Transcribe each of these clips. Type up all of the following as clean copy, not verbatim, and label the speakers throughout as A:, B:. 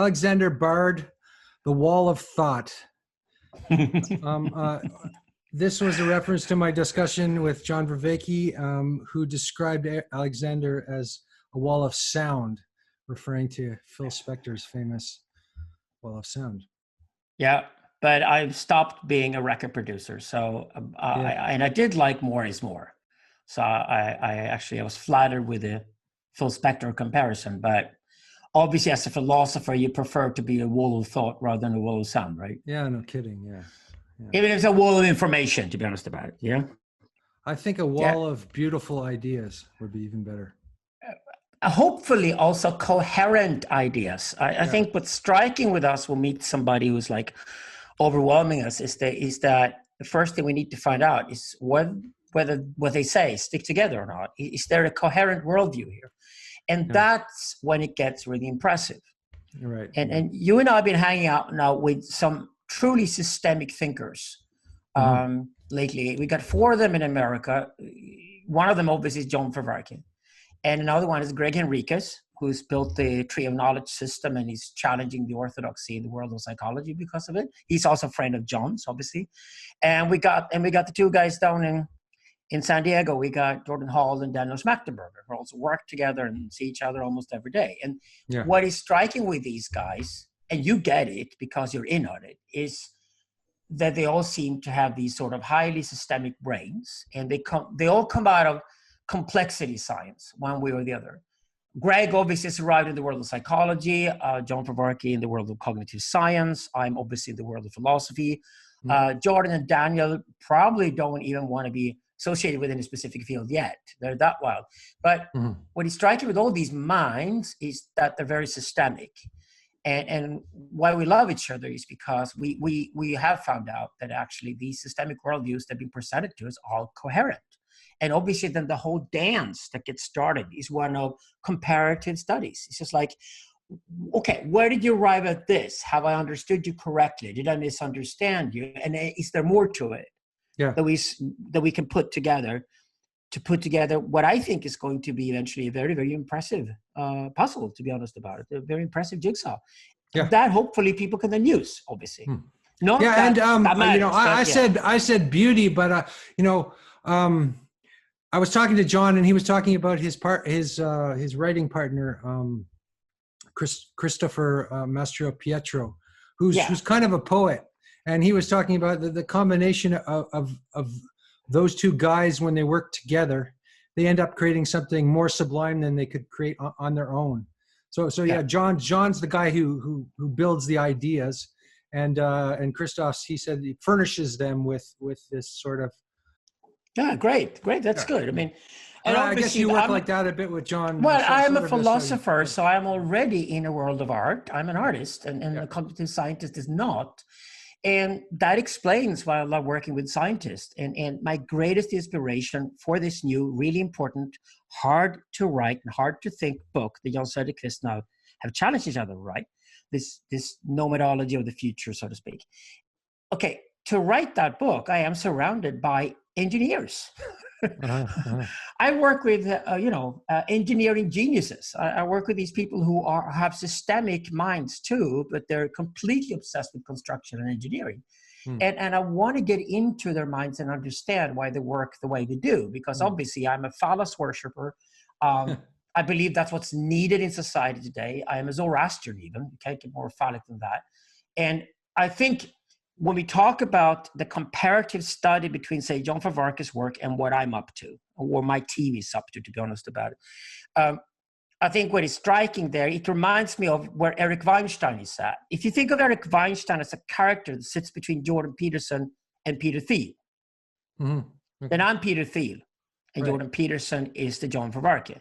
A: Alexander Bard, The Wall of Thought. This was a reference to my discussion with John Vervaeke, who described Alexander as a wall of sound, referring to Phil Spector's famous wall of sound.
B: Yeah, but I've stopped being a record producer. So, I did like More is More. So I was flattered with the Phil Spector comparison, but obviously as a philosopher, you prefer to be a wall of thought rather than a wall of sound, right?
A: Yeah, no kidding, yeah.
B: Even if it's a wall of information, to be honest about it, yeah?
A: I think a wall of beautiful ideas would be even better.
B: Hopefully also coherent ideas. I think what's striking with us when we meet somebody who's like overwhelming us is that the first thing we need to find out is whether what they say stick together or not. Is there a coherent worldview here? And that's when it gets really impressive.
A: Right.
B: And you and I have been hanging out now with some truly systemic thinkers lately. We got 4 of them in America. One of them obviously is Jan Söderqvist. And another one is Greg Henriquez, who's built the Tree of Knowledge system, and he's challenging the orthodoxy in the world of psychology because of it. He's also a friend of John's, obviously. And we got the 2 guys down in San Diego. We got Jordan Hall and Daniel Schmachtenberger, who also work together and see each other almost every day. And what is striking with these guys, and you get it because you're in on it, is that they all seem to have these sort of highly systemic brains, and they all come out of complexity science, one way or the other. Greg obviously has arrived in the world of psychology, John Vervaeke in the world of cognitive science. I'm obviously in the world of philosophy. Jordan and Daniel probably don't even want to be associated with any specific field yet. They're that wild. But what is striking with all these minds is that they're very systemic. And why we love each other is because we have found out that actually these systemic worldviews that have been presented to us are coherent. And obviously then the whole dance that gets started is one of comparative studies. It's just like, okay, where did you arrive at this? Have I understood you correctly? Did I misunderstand you? And is there more to it that we can put together to put together what I think is going to be eventually a very, very impressive puzzle, to be honest about it, a very impressive jigsaw. Yeah. That hopefully people can then use, obviously.
A: I said beauty, but I was talking to John, and he was talking about his writing partner, Christopher Mastro Pietro, who's kind of a poet, and he was talking about the combination of those 2 guys. When they work together, they end up creating something more sublime than they could create on their own. So John's the guy who builds the ideas, and Christoph's, he said, he furnishes them with this sort of.
B: Yeah, great. That's good. I mean,
A: and I guess you work like that a bit with John.
B: Well, I'm a philosopher, so I'm already in a world of art. I'm an artist, and a cognitive scientist is not. And that explains why I love working with scientists. And my greatest inspiration for this new, really important, hard to write and hard to think book that Jan Söderqvist now have challenged each other, right? This nomadology of the future, so to speak. Okay, to write that book, I am surrounded by engineers. I work with, engineering geniuses. I work with these people who have systemic minds too, but they're completely obsessed with construction and engineering. And I want to get into their minds and understand why they work the way they do, because obviously I'm a phallus worshiper. I believe that's what's needed in society today. I am a Zoroastrian even. You can't get more phallic than that. And I think when we talk about the comparative study between, say, Jan Vervaeke's work and what I'm up to, or my team is up to be honest about it, I think what is striking there, it reminds me of where Eric Weinstein is at. If you think of Eric Weinstein as a character that sits between Jordan Peterson and Peter Thiel, then I'm Peter Thiel, and Jordan Peterson is the Jan Vervaeke.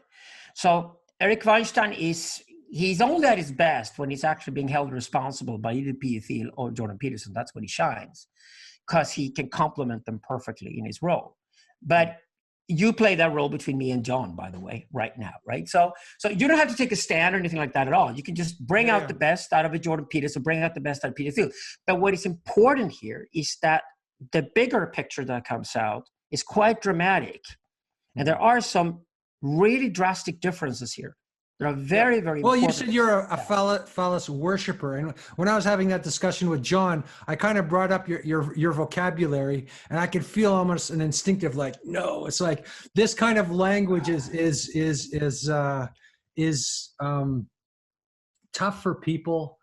B: So Eric Weinstein he's only at his best when he's actually being held responsible by either Peter Thiel or Jordan Peterson. That's when he shines, because he can complement them perfectly in his role. But you play that role between me and John, by the way, right now, right? So you don't have to take a stand or anything like that at all. You can just bring out the best out of a Jordan Peterson, bring out the best out of Peter Thiel. But what is important here is that the bigger picture that comes out is quite dramatic. And there are some really drastic differences here They're very, very
A: well,
B: important.
A: you said you're a phallus worshiper, and when I was having that discussion with John, I kind of brought up your vocabulary, and I could feel almost an instinctive like, no, it's like this kind of language is tough for people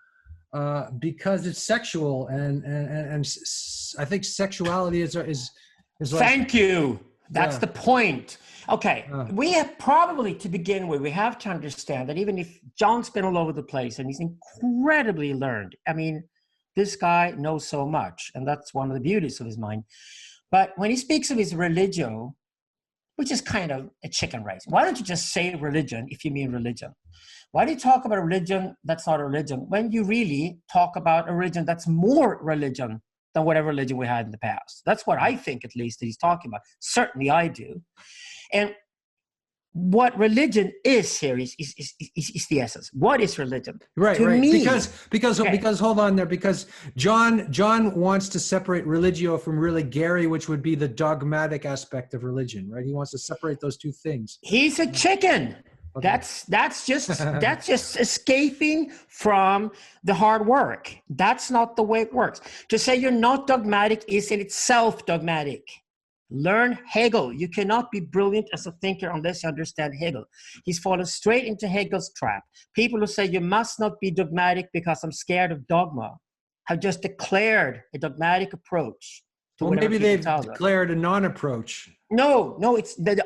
A: because it's sexual, and I think sexuality is like.
B: Thank you. That's the point. Okay, we have probably, to begin with, we have to understand that even if John's been all over the place and he's incredibly learned, I mean, this guy knows so much, and that's one of the beauties of his mind. But when he speaks of his religio, which is kind of a chicken race, why don't you just say religion if you mean religion? Why do you talk about a religion that's not a religion when you really talk about a religion that's more religion than whatever religion we had in the past? That's what I think, at least, that he's talking about. Certainly I do. And what religion is here is the essence. What is religion?
A: Right,
B: to
A: right.
B: Me,
A: because hold on there, because John wants to separate religio from really Gary, which would be the dogmatic aspect of religion, right? He wants to separate those two things.
B: He's a chicken. Okay. That's just escaping from the hard work. That's not the way it works. To say you're not dogmatic is in itself dogmatic. Learn Hegel. You cannot be brilliant as a thinker unless you understand Hegel. He's fallen straight into Hegel's trap. People who say you must not be dogmatic because I'm scared of dogma have just declared a dogmatic approach to
A: well, maybe they've declared a non-approach.
B: No,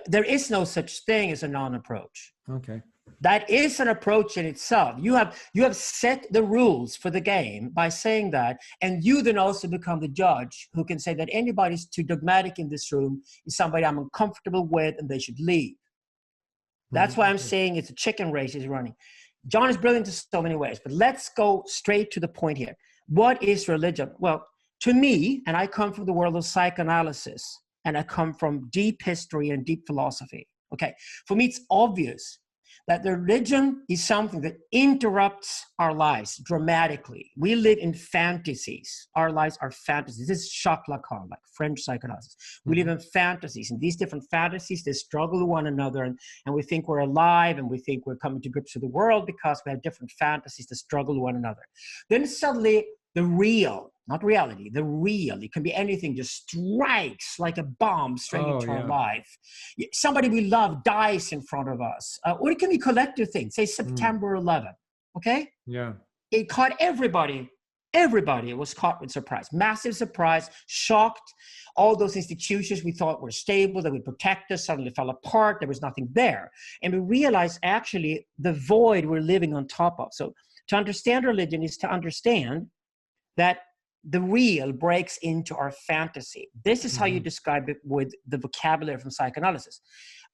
B: there is no such thing as a non-approach.
A: Okay.
B: That is an approach in itself. You have set the rules for the game by saying that, and you then also become the judge who can say that anybody who's too dogmatic in this room is somebody I'm uncomfortable with and they should leave. That's why I'm saying it's a chicken race he's running. John is brilliant in so many ways, but let's go straight to the point here. What is religion? Well, to me, and I come from the world of psychoanalysis, and I come from deep history and deep philosophy. Okay, for me, it's obvious that the religion is something that interrupts our lives dramatically. We live in fantasies. Our lives are fantasies. This is Jacques Lacan, like French psychoanalysis. We live in fantasies, and these different fantasies, they struggle with one another, and we think we're alive, and we think we're coming to grips with the world because we have different fantasies that struggle with one another. Then suddenly, the real, not reality, the real, it can be anything, just strikes like a bomb straight into our life. Somebody we love dies in front of us. Or it can be collective things, say September 11th, okay?
A: Yeah.
B: It caught everybody. Everybody was caught with surprise, massive surprise, shocked. All those institutions we thought were stable, that would protect us, suddenly fell apart. There was nothing there. And we realized actually the void we're living on top of. So to understand religion is to understand that the real breaks into our fantasy. This is how you describe it with the vocabulary from psychoanalysis.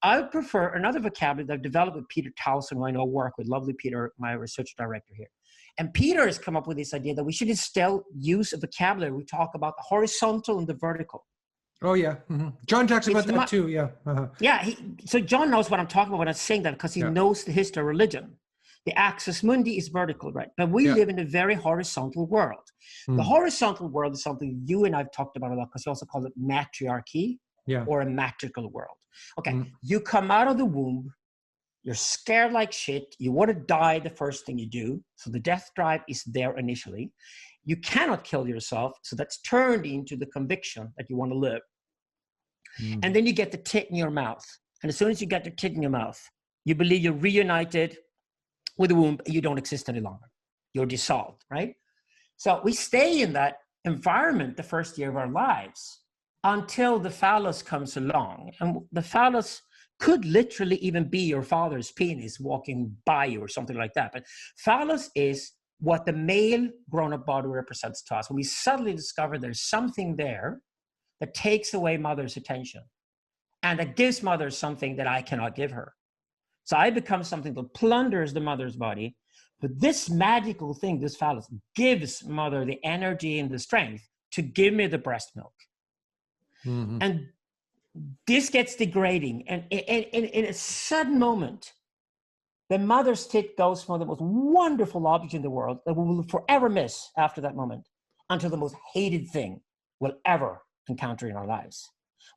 B: I would prefer another vocabulary that I've developed with Peter Towson, who I know work with, lovely Peter, my research director here. And Peter has come up with this idea that we should still use a vocabulary. We talk about the horizontal and the vertical.
A: Oh, yeah. John talks about that too, yeah.
B: Yeah, so John knows what I'm talking about when I'm saying that because he knows the history of religion. The axis mundi is vertical, right? But we live in a very horizontal world. The horizontal world is something you and I've talked about a lot because you also call it matriarchy or a matrical world. Okay, you come out of the womb, you're scared like shit, you want to die the first thing you do, so the death drive is there initially. You cannot kill yourself, so that's turned into the conviction that you want to live. And then you get the tit in your mouth. And as soon as you get the tit in your mouth, you believe you're reunited with the womb, you don't exist any longer. You're dissolved, right? So we stay in that environment the first year of our lives until the phallus comes along. And the phallus could literally even be your father's penis walking by you or something like that. But phallus is what the male grown-up body represents to us. When we suddenly discover there's something there that takes away mother's attention and that gives mother something that I cannot give her. So I become something that plunders the mother's body. But this magical thing, this phallus, gives mother the energy and the strength to give me the breast milk. And this gets degrading. And in a sudden moment, the mother's tit goes from the most wonderful object in the world that we will forever miss after that moment until the most hated thing we'll ever encounter in our lives.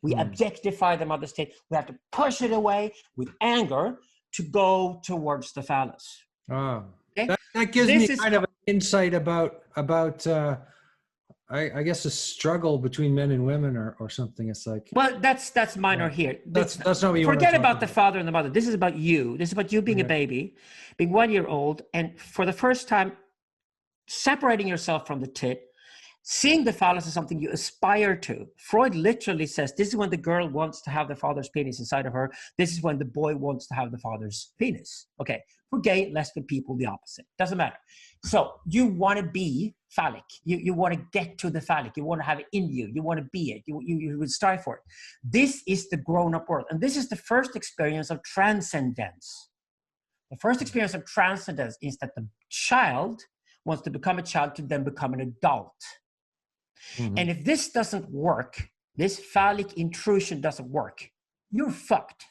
B: We objectify the mother's tit. We have to push it away with anger. to go towards the phallus.
A: Oh,
B: okay?
A: that gives me kind of an insight about I guess a struggle between men and women or something. It's like,
B: well, that's minor here.
A: That's not what you want to
B: forget
A: talk
B: about the father and the mother. This is about you. This is about you being a baby, being 1 year old, and for the first time separating yourself from the tit, seeing the phallus as something you aspire to. Freud literally says this is when the girl wants to have the father's penis inside of her. This is when the boy wants to have the father's penis. Okay, for gay, lesbian people, the opposite. Doesn't matter. So you want to be phallic. You want to get to the phallic. You want to have it in you. You want to be it. You would strive for it. This is the grown-up world. And this is the first experience of transcendence. The first experience of transcendence is that the child wants to become a child to then become an adult. Mm-hmm. And if this doesn't work, this phallic intrusion doesn't work, you're fucked.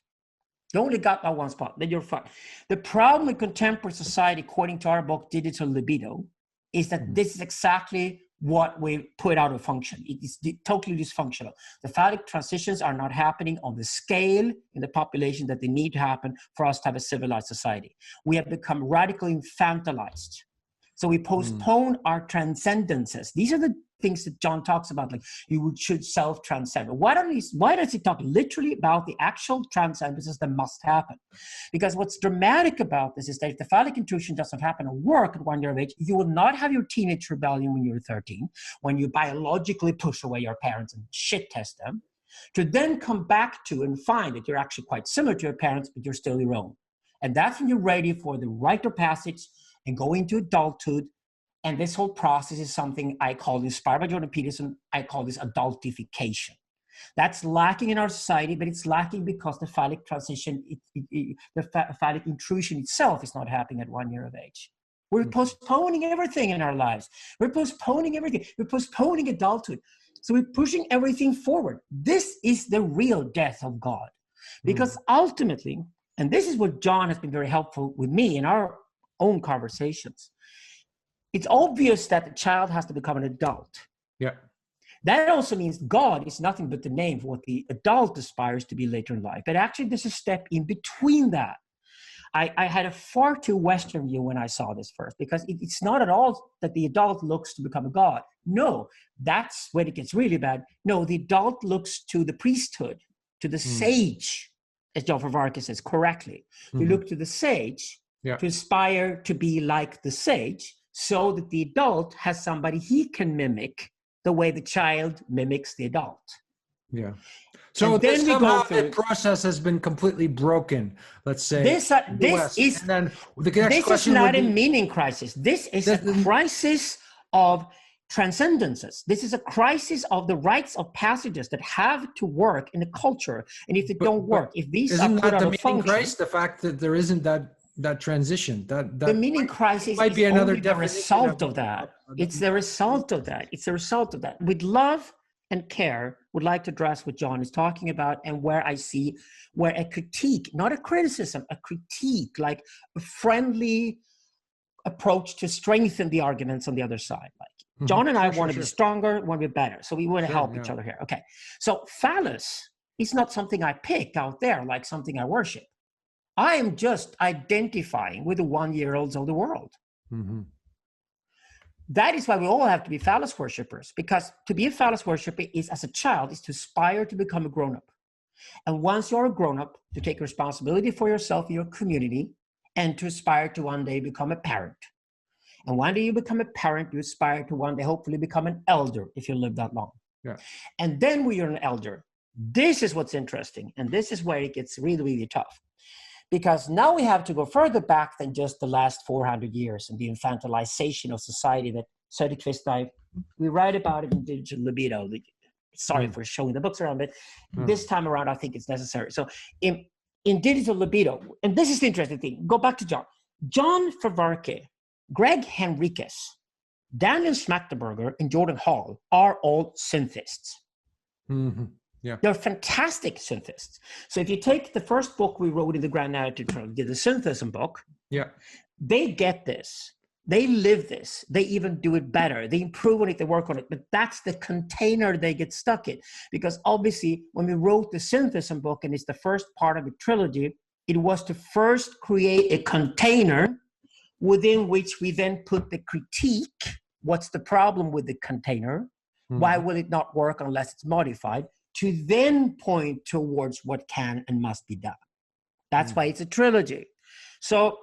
B: You only got that one spot, then you're fucked. The problem with contemporary society, according to our book, Digital Libido, is that this is exactly what we put out of function. It is totally dysfunctional. The phallic transitions are not happening on the scale in the population that they need to happen for us to have a civilized society. We have become radically infantilized. So we postpone our transcendences. These are the things that John talks about, like you should self-transcend. Why does he talk literally about the actual transcendences that must happen? Because what's dramatic about this is that if the phallic intrusion doesn't happen and work at 1 year of age, you will not have your teenage rebellion when you're 13, when you biologically push away your parents and shit test them, to then come back to and find that you're actually quite similar to your parents, but you're still your own. And that's when you're ready for the rite of passage and go into adulthood. And this whole process is something I call, inspired by Jordan Peterson, I call this adultification. That's lacking in our society, but it's lacking because the phallic transition, the phallic intrusion itself is not happening at 1 year of age. We're postponing everything in our lives. We're postponing everything. We're postponing adulthood. So we're pushing everything forward. This is the real death of God. Because ultimately, and this is what John has been very helpful with me in our own conversations, it's obvious that the child has to become an adult.
A: Yeah.
B: That also means God is nothing but the name for what the adult aspires to be later in life. But actually, there's a step in between that. I had a far too Western view when I saw this first, because it's not at all that the adult looks to become a god. No, that's when it gets really bad. No, the adult looks to the priesthood, to the sage, as Jan Vervaeke says correctly. You look to the sage to aspire to be like the sage, so that the adult has somebody he can mimic the way the child mimics the adult.
A: Yeah. So then somehow the process has been completely broken, let's say.
B: This is not a meaning crisis. This is a crisis of transcendences. This is a crisis of the rites of passages that have to work in a culture. And if they don't work, if these are put out of function,
A: crisis, the fact that there isn't that transition, that
B: the meaning crisis might be another result of that. It's the result of that. It's the result of that. With love and care, would like to address what John is talking about, and where I see where a critique, not a criticism, a critique, like a friendly approach to strengthen the arguments on the other side. Like John and I want to be stronger, want to be better. So we want to help each other here. Okay. So phallus is not something I pick out there, like something I worship. I am just identifying with the 1 year olds of the world. That is why we all have to be phallus worshippers, because to be a phallus worshipper is, as a child, is to aspire to become a grown-up. And once you're a grown-up, to take responsibility for yourself and your community, and to aspire to one day become a parent. And one day you become a parent, you aspire to one day hopefully become an elder if you live that long. Yeah. And then when you're an elder, this is what's interesting. And this is where it gets really, really tough. Because now we have to go further back than just the last 400 years and the infantilization of society that Söderqvist and I, we write about it in Digital Libido. Sorry for showing the books around, but this time around, I think it's necessary. So in Digital Libido, and this is the interesting thing, go back to John. Jan Vervaeke, Greg Henriques, Daniel Schmachtenberger, and Jordan Hall are all syntheists. Yeah. They're fantastic syntheists. So if you take the first book we wrote in the Grand Narrative Trilogy, the Syntheism book, they get this. They live this. They even do it better. They improve on it. They work on it. But that's the container they get stuck in. Because obviously, when we wrote the Syntheism book, and it's the first part of the trilogy, It was to first create a container within which we then put the critique. What's the problem with the container? Why will it not work unless it's modified? To then point towards what can and must be done. That's why it's a trilogy. So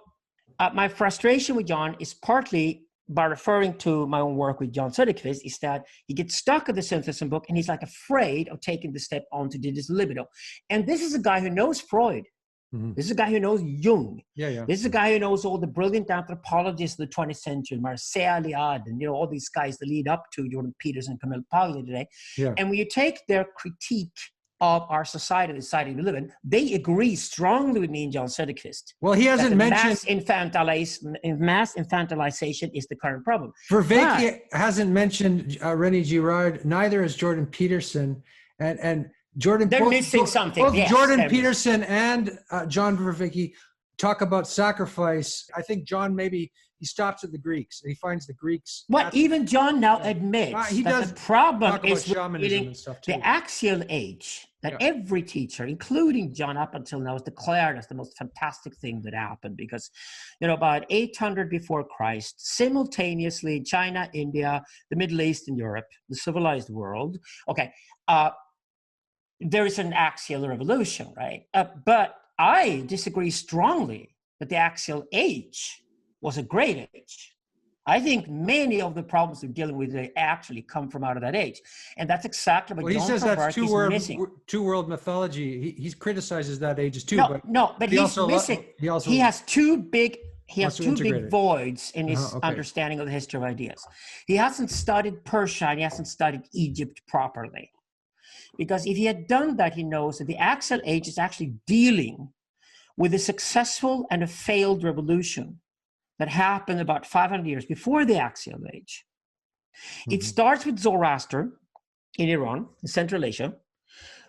B: my frustration with Jan is partly by referring to my own work with Jan Söderqvist, is that he gets stuck at the Syntheism book and he's like afraid of taking the step on to do this libido. And this is a guy who knows Freud. This is a guy who knows Jung. This is a guy who knows all the brilliant anthropologists of the 20th century, Marcel Aliade, and all these guys that lead up to Jordan Peterson and Camille Paglia today. And when you take their critique of our society, the society we live in, they agree strongly with me and Jan Söderqvist.
A: Well, he hasn't mentioned
B: mass infantilization is the current problem.
A: Vervaeke hasn't mentioned René Girard. Neither has Jordan Peterson, and Jordan.
B: They're missing something.
A: Both Jordan Peterson and John Vervaeke talk about sacrifice. I think John maybe he stops at the Greeks. He finds the Greeks.
B: Well, even John now admits that the problem is
A: shamanism and stuff too.
B: The axial age that every teacher, including John up until now, has declared as the most fantastic thing that happened, because about 800 before Christ, simultaneously in China, India, the Middle East, and Europe, the civilized world. There is an axial revolution, right? But I disagree strongly that the axial age was a great age. I think many of the problems we're dealing with today actually come from out of that age. And that's exactly what
A: he says that's two world mythology. He criticizes that age too.
B: But he's missing. He has two big voids in his understanding of the history of ideas. He hasn't studied Persia and he hasn't studied Egypt properly. Because if he had done that, he knows that the axial age is actually dealing with a successful and a failed revolution that happened about 500 years before the axial age. It starts with Zoroaster in Iran, in Central Asia,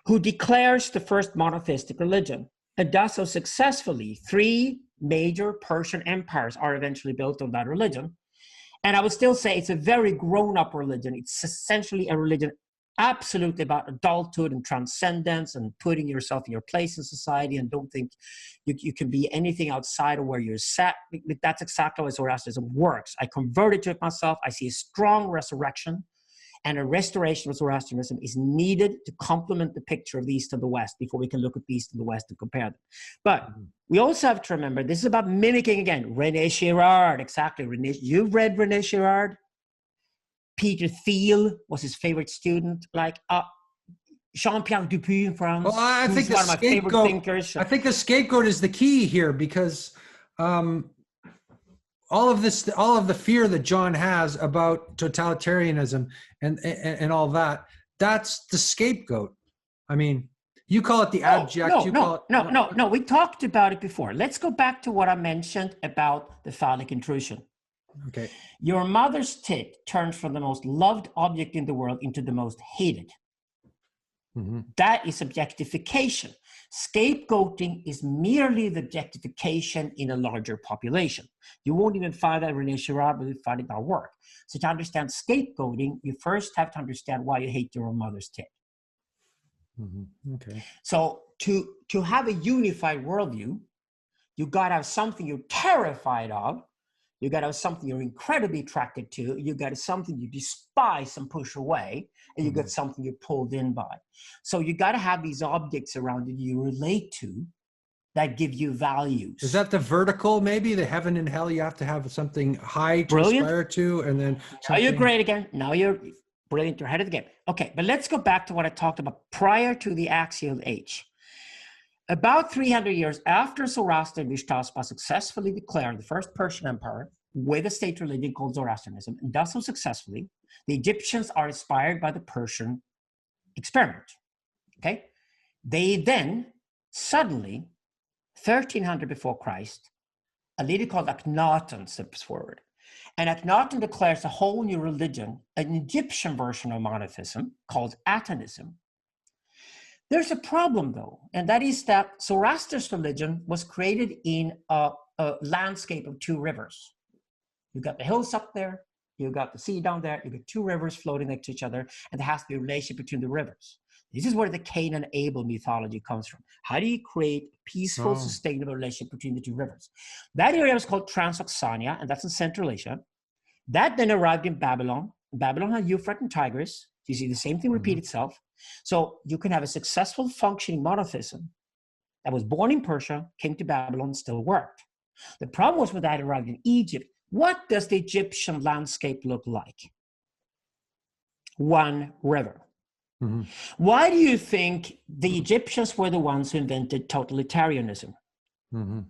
B: who declares the first monotheistic religion and does so successfully. 3 major Persian empires are eventually built on that religion. And I would still say it's a very grown-up religion. It's essentially a religion absolutely about adulthood and transcendence and putting yourself in your place in society, and don't think you can be anything outside of where you're set. That's exactly how Zoroastrianism works. I converted to it myself. I see a strong resurrection, and a restoration of Zoroastrianism is needed to complement the picture of the East and the West before we can look at the East and the West and compare them. But we also have to remember, this is about mimicking again. René Girard, exactly. You've read René Girard? Peter Thiel was his favorite student, Jean-Pierre Dupuy in France.
A: Well, I think one of my favorite thinkers. I think the scapegoat is the key here, because all of the fear that John has about totalitarianism and all that, that's the scapegoat. I mean, you call it the abject.
B: No. We talked about it before. Let's go back to what I mentioned about the phallic intrusion.
A: Okay.
B: Your mother's tit turns from the most loved object in the world into the most hated. That is objectification. Scapegoating is merely the objectification in a larger population. You won't even find that in René Girard, but you find it in our work. So to understand scapegoating, you first have to understand why you hate your own mother's tit.
A: Okay.
B: So to have a unified worldview, you got to have something you're terrified of. You got to have something you're incredibly attracted to. You got to have something you despise and push away, and you got something you're pulled in by. So you got to have these objects around you relate to that give you values.
A: Is that the vertical, maybe the heaven and hell? You have to have something high to aspire to, and then
B: now you're great again. Now you're brilliant. You're ahead of the game. Okay, but let's go back to what I talked about prior to the axial age. About 300 years after Zoroaster and Vishtaspa successfully declared the first Persian empire with a state religion called Zoroastrianism, and does so successfully, the Egyptians are inspired by the Persian experiment. Okay? They then suddenly, 1300 before Christ, a lady called Akhenaten steps forward. And Akhenaten declares a whole new religion, an Egyptian version of monotheism called Attentionalism. There's a problem, though, and that is that Zoroaster's religion was created in a landscape of 2 rivers. You got the hills up there, you got the sea down there, you got 2 rivers floating next to each other, and there has to be a relationship between the rivers. This is where the Cain and Abel mythology comes from. How do you create a peaceful, sustainable relationship between the two rivers? That area was called Transoxania, and that's in Central Asia. That then arrived in Babylon. Babylon had Euphrates and Tigris. You see the same thing repeat itself. So you can have a successful functioning monotheism that was born in Persia, came to Babylon, still worked. The problem was when that arrived in Egypt. What does the Egyptian landscape look like? One river. Why do you think the Egyptians were the ones who invented totalitarianism?
A: Because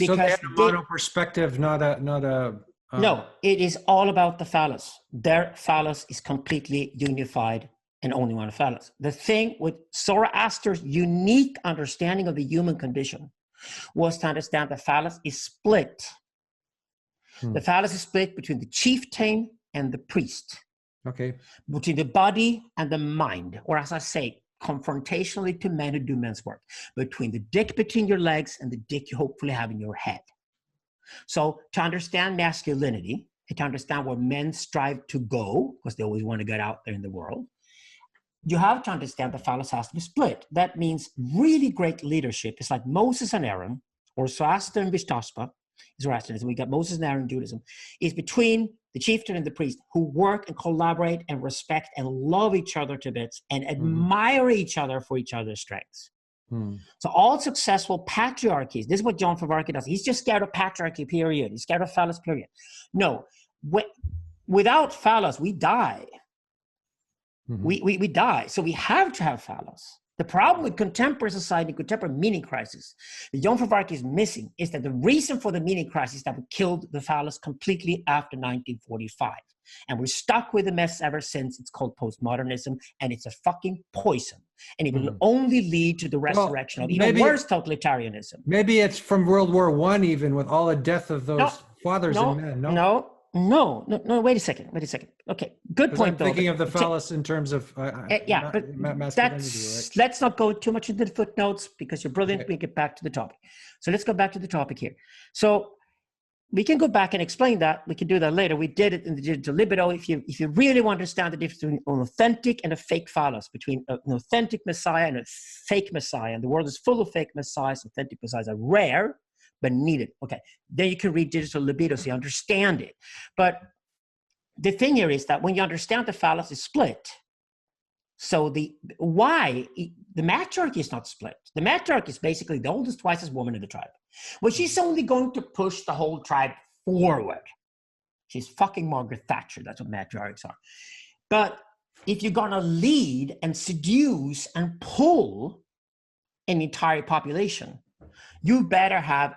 A: so they had a mono perspective, not a.
B: No, it is all about the phallus. Their phallus is completely unified and only one phallus. The thing with Zoroaster's unique understanding of the human condition was to understand the phallus is split. The phallus is split between the chieftain and the priest.
A: Okay.
B: Between the body and the mind, or as I say, confrontationally to men who do men's work, between the dick between your legs and the dick you hopefully have in your head. So to understand masculinity, and to understand where men strive to go, because they always want to get out there in the world, you have to understand the phallus has to be split. That means really great leadership. It's like Moses and Aaron, or Zoroaster and Vishtaspa, Zoroastrianism, we got Moses and Aaron in Judaism, is between the chieftain and the priest who work and collaborate and respect and love each other to bits and admire each other for each other's strengths. So all successful patriarchies, this is what Jan Vervaeke does. He's just scared of patriarchy, period. He's scared of phallus, period. No, without phallus, we die. We die. So we have to have phallus. The problem with contemporary society, contemporary meaning crisis, that Jan Vervaeke is missing is that the reason for the meaning crisis that we killed the phallus completely after 1945. And we're stuck with the mess ever since. It's called postmodernism, and it's a fucking poison. And it will only lead to the resurrection of even worse totalitarianism.
A: Maybe it's from World War I, even with all the death of those fathers and men.
B: No, wait a second. Okay, good point,
A: I'm thinking of the phallus in terms of masculinity, right?
B: Let's not go too much into the footnotes because you're brilliant. Okay. We get back to the topic. So let's go back to the topic here. So we can go back and explain that. We can do that later. We did it in the digital libido. If you really want to understand the difference between an authentic and a fake phallus, between an authentic Messiah and a fake Messiah, and the world is full of fake messiahs, authentic messiahs are rare, but needed. Okay, then you can read Digital Libido so you understand it. But the thing here is that when you understand the phallus is split, so the matriarchy is not split. The matriarch is basically the oldest, wisest woman in the tribe. Well, she's only going to push the whole tribe forward. She's fucking Margaret Thatcher. That's what matriarchs are. But if you're going to lead and seduce and pull an entire population, you better have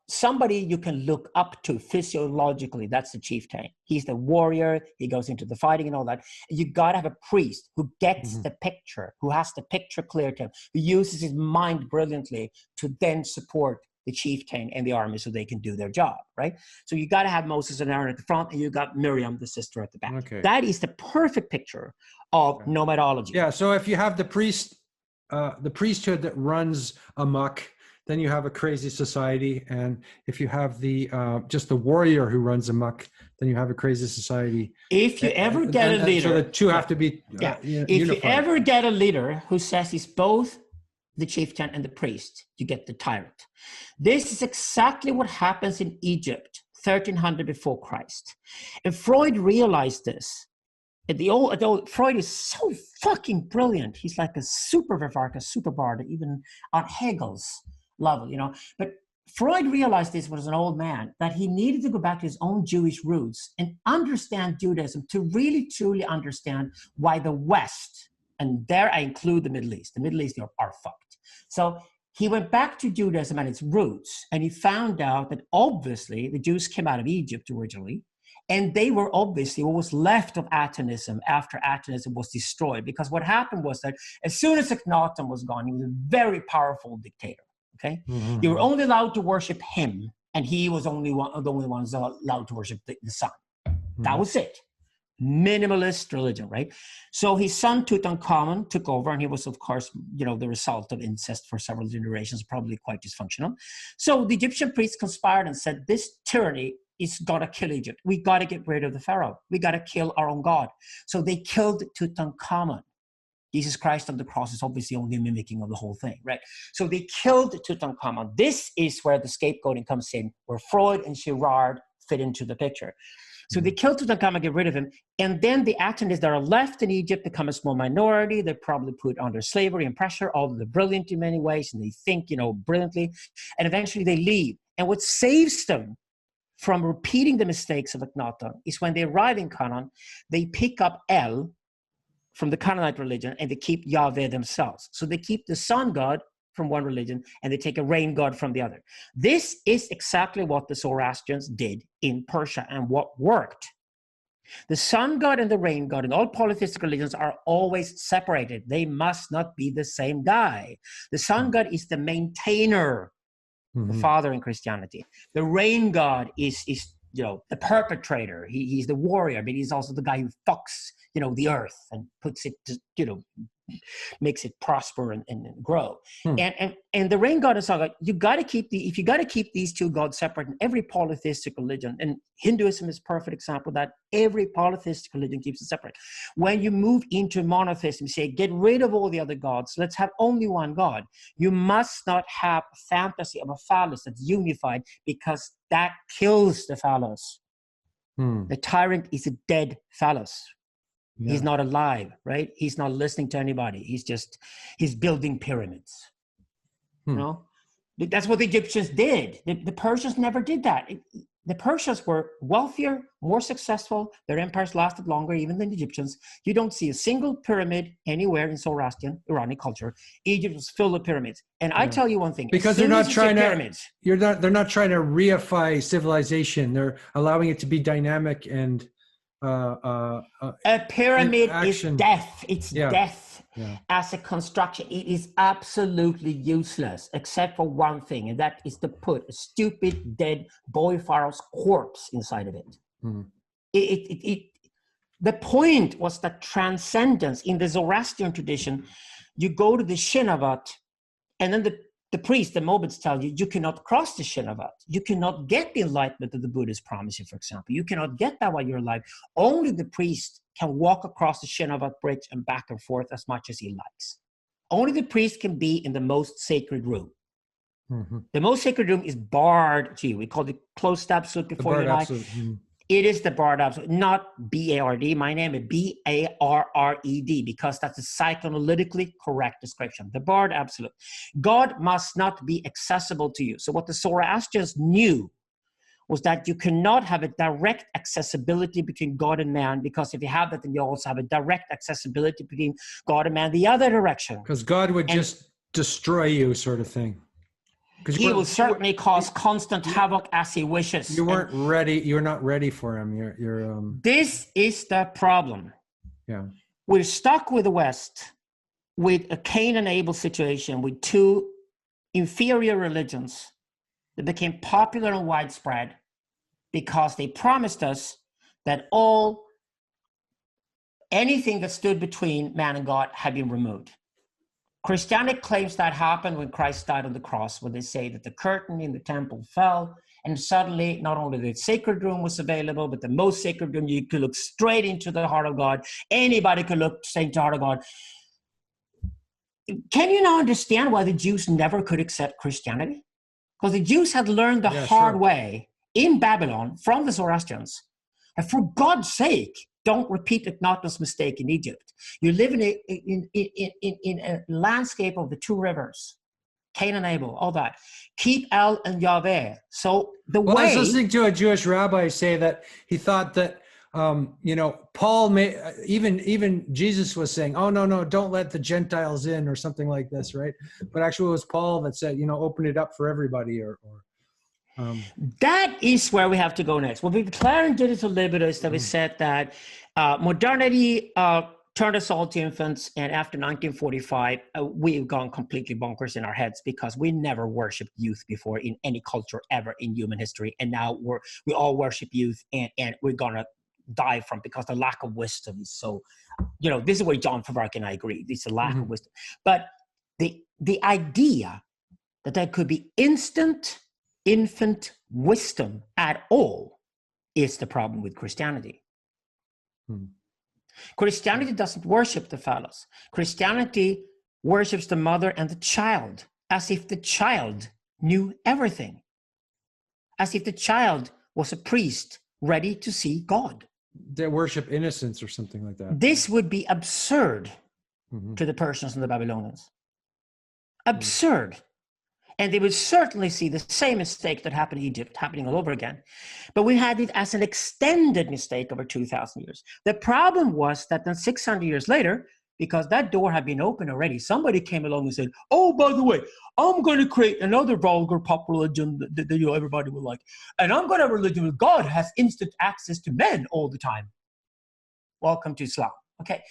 B: somebody you can look up to physiologically. That's the chieftain. He's the warrior. He goes into the fighting and all that. You got to have a priest who gets the picture, who has the picture clear to him, who uses his mind brilliantly to then support the chieftain and the army so they can do their job, right? So you got to have Moses and Aaron at the front, and you got Miriam, the sister, at the back. Okay. That is the perfect picture of nomadology.
A: Yeah, so if you have the priesthood that runs amok, then you have a crazy society. And if you have the just the warrior who runs amok, then you have a crazy society.
B: If you ever get a leader,
A: so the two have to be
B: if you ever get a leader who says he's both the chieftain and the priest, you get the tyrant. This is exactly what happens in Egypt, 1300 before Christ. And Freud realized this. Freud is so fucking brilliant. He's like a super Vervaeke, super bard, even on Hegel's level, But Freud realized this was an old man, that he needed to go back to his own Jewish roots and understand Judaism to really, truly understand why the West, and there I include the Middle East are fucked. So he went back to Judaism and its roots, and he found out that obviously the Jews came out of Egypt originally, and they were obviously what was left of Attentionism after Attentionism was destroyed. Because what happened was that as soon as Akhenaten was gone, he was a very powerful dictator. Okay, you were only allowed to worship him, and he was the only ones allowed to worship the sun. That was it. Minimalist religion, right? So his son Tutankhamun took over, and he was, of course, the result of incest for several generations, probably quite dysfunctional. So the Egyptian priests conspired and said, this tyranny is gonna kill Egypt. We gotta get rid of the pharaoh. We gotta kill our own god. So they killed Tutankhamun. Jesus Christ on the cross is obviously only a mimicking of the whole thing, right? So they killed Tutankhamun. This is where the scapegoating comes in, where Freud and Girard fit into the picture. So they kill Tutankhamun, get rid of him, and then the Attendants that are left in Egypt become a small minority. They're probably put under slavery and pressure, although they're brilliant in many ways, and they think, brilliantly, and eventually they leave. And what saves them from repeating the mistakes of Akhenaten is when they arrive in Canaan, they pick up El from the Canaanite religion, and they keep Yahweh themselves. So they keep the sun god from one religion, and they take a rain god from the other. This is exactly what the Zoroastrians did in Persia and what worked. The sun god and the rain god in all polytheistic religions are always separated. They must not be the same guy. The sun god is the maintainer, the father in Christianity. The rain god is the perpetrator. He's the warrior, but he's also the guy who fucks, the earth and puts it, makes it prosper and grow. And the rain god and sun god, if you got to keep these two gods separate in every polytheistic religion, and Hinduism is a perfect example of that. Every polytheistic religion keeps it separate. When you move into monotheism, say, get rid of all the other gods, let's have only one god. You must not have a fantasy of a phallus that's unified, because that kills the phallus. The tyrant is a dead phallus. Yeah. He's not alive, right? He's not listening to anybody. He's building pyramids. That's what the Egyptians did. The Persians never did that. The Persians were wealthier, more successful. Their empires lasted longer even than the Egyptians. You don't see a single pyramid anywhere in Zoroastrian, Iranian culture. Egypt was filled with pyramids. And I tell you one thing,
A: because they're not trying they're not trying to reify civilization. They're allowing it to be dynamic and
B: a pyramid is death. It's death as a construction. It is absolutely useless, except for one thing, and that is to put a stupid dead boy pharaoh's corpse inside of it. The point was that transcendence in the Zoroastrian tradition, you go to the Shinavad, and then the priest, the Mobids, tell you, you cannot cross the Shinavad. You cannot get the enlightenment that the Buddhists promise you, for example. You cannot get that while you're alive. Only the priest can walk across the Shinavad bridge and back and forth as much as he likes. Only the priest can be in the most sacred room. The most sacred room is barred to you. We call it closed absolute before you die. It is the barred absolute, not B-A-R-D. My name is B-A-R-R-E-D, because that's a psychoanalytically correct description. The barred absolute. God must not be accessible to you. So what the Zoroastrians knew was that you cannot have a direct accessibility between God and man, because if you have that, then you also have a direct accessibility between God and man the other direction.
A: Because God would just destroy you, sort of thing.
B: He will certainly cause constant havoc as he wishes.
A: You weren't ready. You're not ready for him.
B: This is the problem.
A: Yeah.
B: We're stuck with the West, with a Cain and Abel situation, with two inferior religions that became popular and widespread because they promised us that anything that stood between man and God had been removed. Christianity claims that happened when Christ died on the cross, when they say that the curtain in the temple fell, and suddenly not only the sacred room was available, but the most sacred room, you could look straight into the heart of God. Anybody could look straight into the heart of God. Can you now understand why the Jews never could accept Christianity? Because the Jews had learned the hard way in Babylon from the Zoroastrians. And for God's sake, don't repeat Akhenaten's mistake in Egypt. You live in a landscape of the two rivers, Cain and Abel, all that. Keep El and Yahweh. So I was
A: listening to a Jewish rabbi say that he thought that Paul may even Jesus was saying, "Oh no, don't let the Gentiles in," or something like this, right? But actually, it was Paul that said, open it up for everybody,
B: That is where we have to go next. What we declare in Digital Libido is that we said that modernity turned us all to infants, and after 1945, we've gone completely bonkers in our heads because we never worshipped youth before in any culture ever in human history, and now we all worship youth, and we're gonna die from because the lack of wisdom is so. This is where John Vervaeke and I agree. It's a lack of wisdom, but the idea that there could be instant infant wisdom at all is the problem with Christianity. Christianity doesn't worship the phallus. Christianity worships the mother and the child, as if the child knew everything, as if the child was a priest ready to see God.
A: They worship innocence or something like that.
B: This would be absurd to the Persians and the Babylonians. Absurd. And they would certainly see the same mistake that happened in Egypt happening all over again. But we had it as an extended mistake over 2,000 years. The problem was that then 600 years later, because that door had been open already, somebody came along and said, oh, by the way, I'm going to create another vulgar pop religion that everybody will like. And I'm going to have a religion where God has instant access to men all the time. Welcome to Islam. Okay.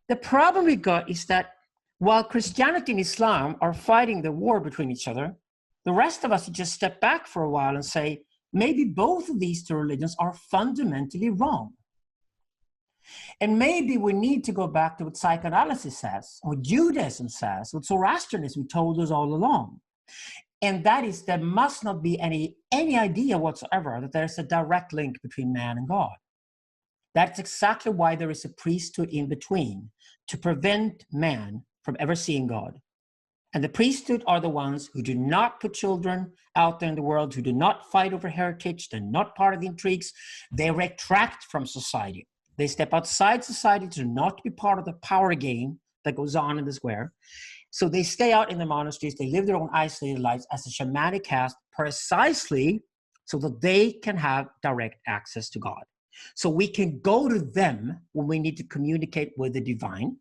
B: The problem we got is that while Christianity and Islam are fighting the war between each other, the rest of us just step back for a while and say, maybe both of these two religions are fundamentally wrong. And maybe we need to go back to what psychoanalysis says, what Judaism says, what Zoroastrianism told us all along. And that is there must not be any idea whatsoever that there's a direct link between man and God. That's exactly why there is a priesthood in between, to prevent man from ever seeing God. And the priesthood are the ones who do not put children out there in the world, who do not fight over heritage, they're not part of the intrigues, they retract from society. They step outside society to not be part of the power game that goes on in the square. So they stay out in the monasteries, they live their own isolated lives as a shamanic caste, precisely so that they can have direct access to God. So we can go to them when we need to communicate with the divine,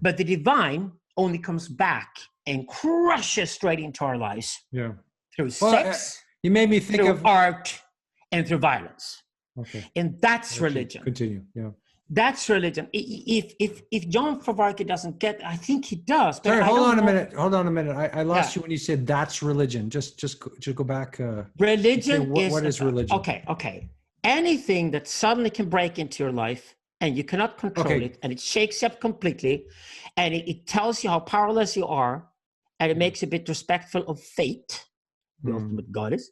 B: but the divine only comes back and crushes straight into our lives through sex,
A: you made me think
B: through
A: of
B: art, and through violence.
A: Okay.
B: And that's religion.
A: Continue. Yeah.
B: That's religion. If Jan Vervaeke doesn't get, I think he does. But
A: sorry, hold on a minute. Hold on a minute. I lost you when you said that's religion. Just go back.
B: Religion
A: what is religion?
B: Okay. Anything that suddenly can break into your life and you cannot control it, and it shakes you up completely, and it tells you how powerless you are, and it makes you a bit respectful of fate, the ultimate goddess.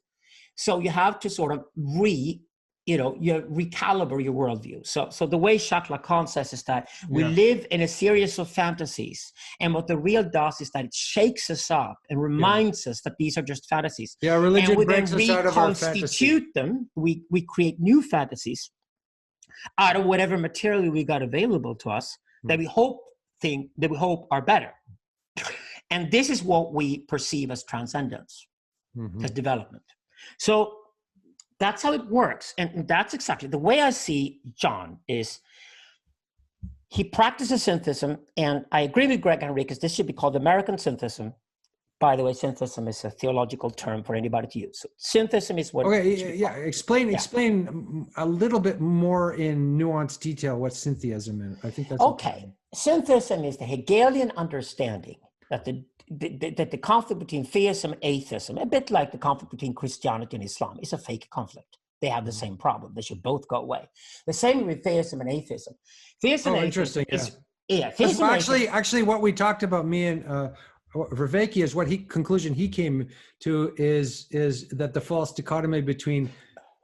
B: So you have to sort of recalibrate your worldview. So the way Jacques Lacan says is that we live in a series of fantasies, and what the real does is that it shakes us up and reminds us that these are just fantasies.
A: Yeah, religion
B: and we
A: brings
B: then
A: us out of our fantasy.
B: Reconstitute them. We create new fantasies out of whatever material we got available to us that we hope are better. And this is what we perceive as transcendence, as development. So that's how it works. And that's exactly the way I see John is he practices syntheism. And I agree with Greg Enriquez, this should be called American syntheism. By the way, syntheism is a theological term for anybody to use. So syntheism is what.
A: Okay, explain a little bit more in nuanced detail what syntheism is. I think that's
B: okay. Syntheism is the Hegelian understanding that the conflict between theism and atheism, a bit like the conflict between Christianity and Islam, is a fake conflict. They have the same problem. They should both go away. The same with theism and atheism. Theism and
A: interesting.
B: atheism
A: Actually, what we talked about, me and Vervaeke, is what conclusion he came to is that the false dichotomy between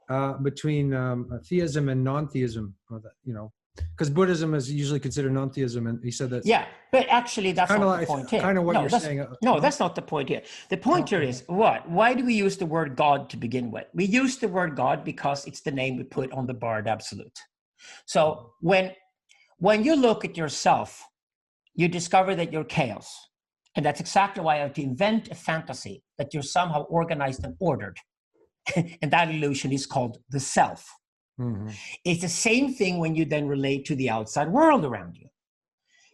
A: theism and non-theism, because Buddhism is usually considered non-theism, and he said that.
B: Yeah, but actually that's not the point here.
A: Kind of what you're saying.
B: No, that's not the point here. The point here is what? Why do we use the word God to begin with? We use the word God because it's the name we put on the Bard Absolute. So when you look at yourself, you discover that you're chaos. And that's exactly why I have to invent a fantasy that you're somehow organized and ordered. And that illusion is called the self. It's the same thing when you then relate to the outside world around you.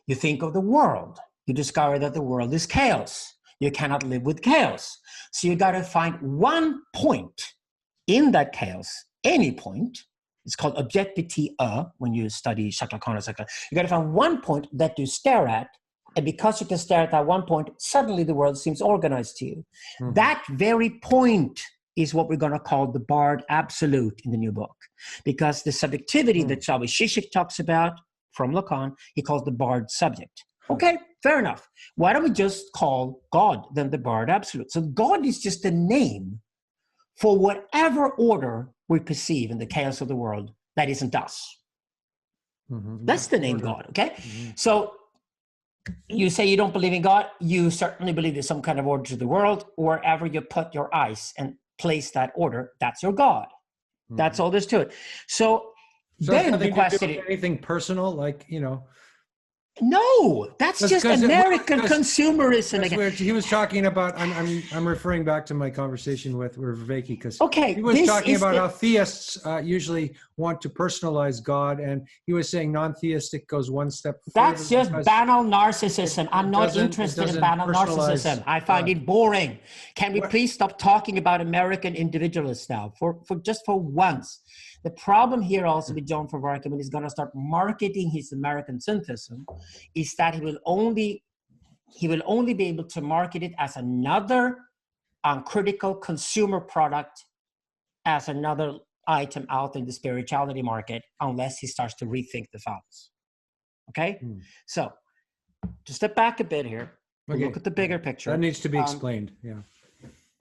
B: You think of the world. You discover that the world is chaos. You cannot live with chaos. So you got to find one point in that chaos, any point. It's called objectivity when you study Jacques Lacan. You got to find one point that you stare at. And because you can stare at that one point, suddenly the world seems organized to you. That very point is what we're going to call the Bard Absolute in the new book. Because the subjectivity that Slavoj Žižek talks about from Lacan, he calls the Bard subject. Okay, fair enough. Why don't we just call God then the Bard Absolute? So God is just a name for whatever order we perceive in the chaos of the world that isn't us. That's the name God, okay? So you say you don't believe in God, you certainly believe there's some kind of order to the world. Wherever you put your eyes and place that order, that's your God. That's all there's to it. So then the question is
A: anything personal, like, you know.
B: No, that's just American consumerism again.
A: He was talking about. I'm referring back to my conversation with Vervaeke because he was talking about how theists usually want to personalize God, and he was saying non-theistic goes one step further.
B: That's just banal narcissism. I'm not interested in banal narcissism. I find it boring. Can we please stop talking about American individualists now for once? The problem here also with Jan Vervaeke when he's going to start marketing his American syntheism is that he will only be able to market it as another uncritical consumer product, as another item out in the spirituality market, unless he starts to rethink the phallus. Okay? So, to step back a bit here, look at the bigger picture.
A: That needs to be explained,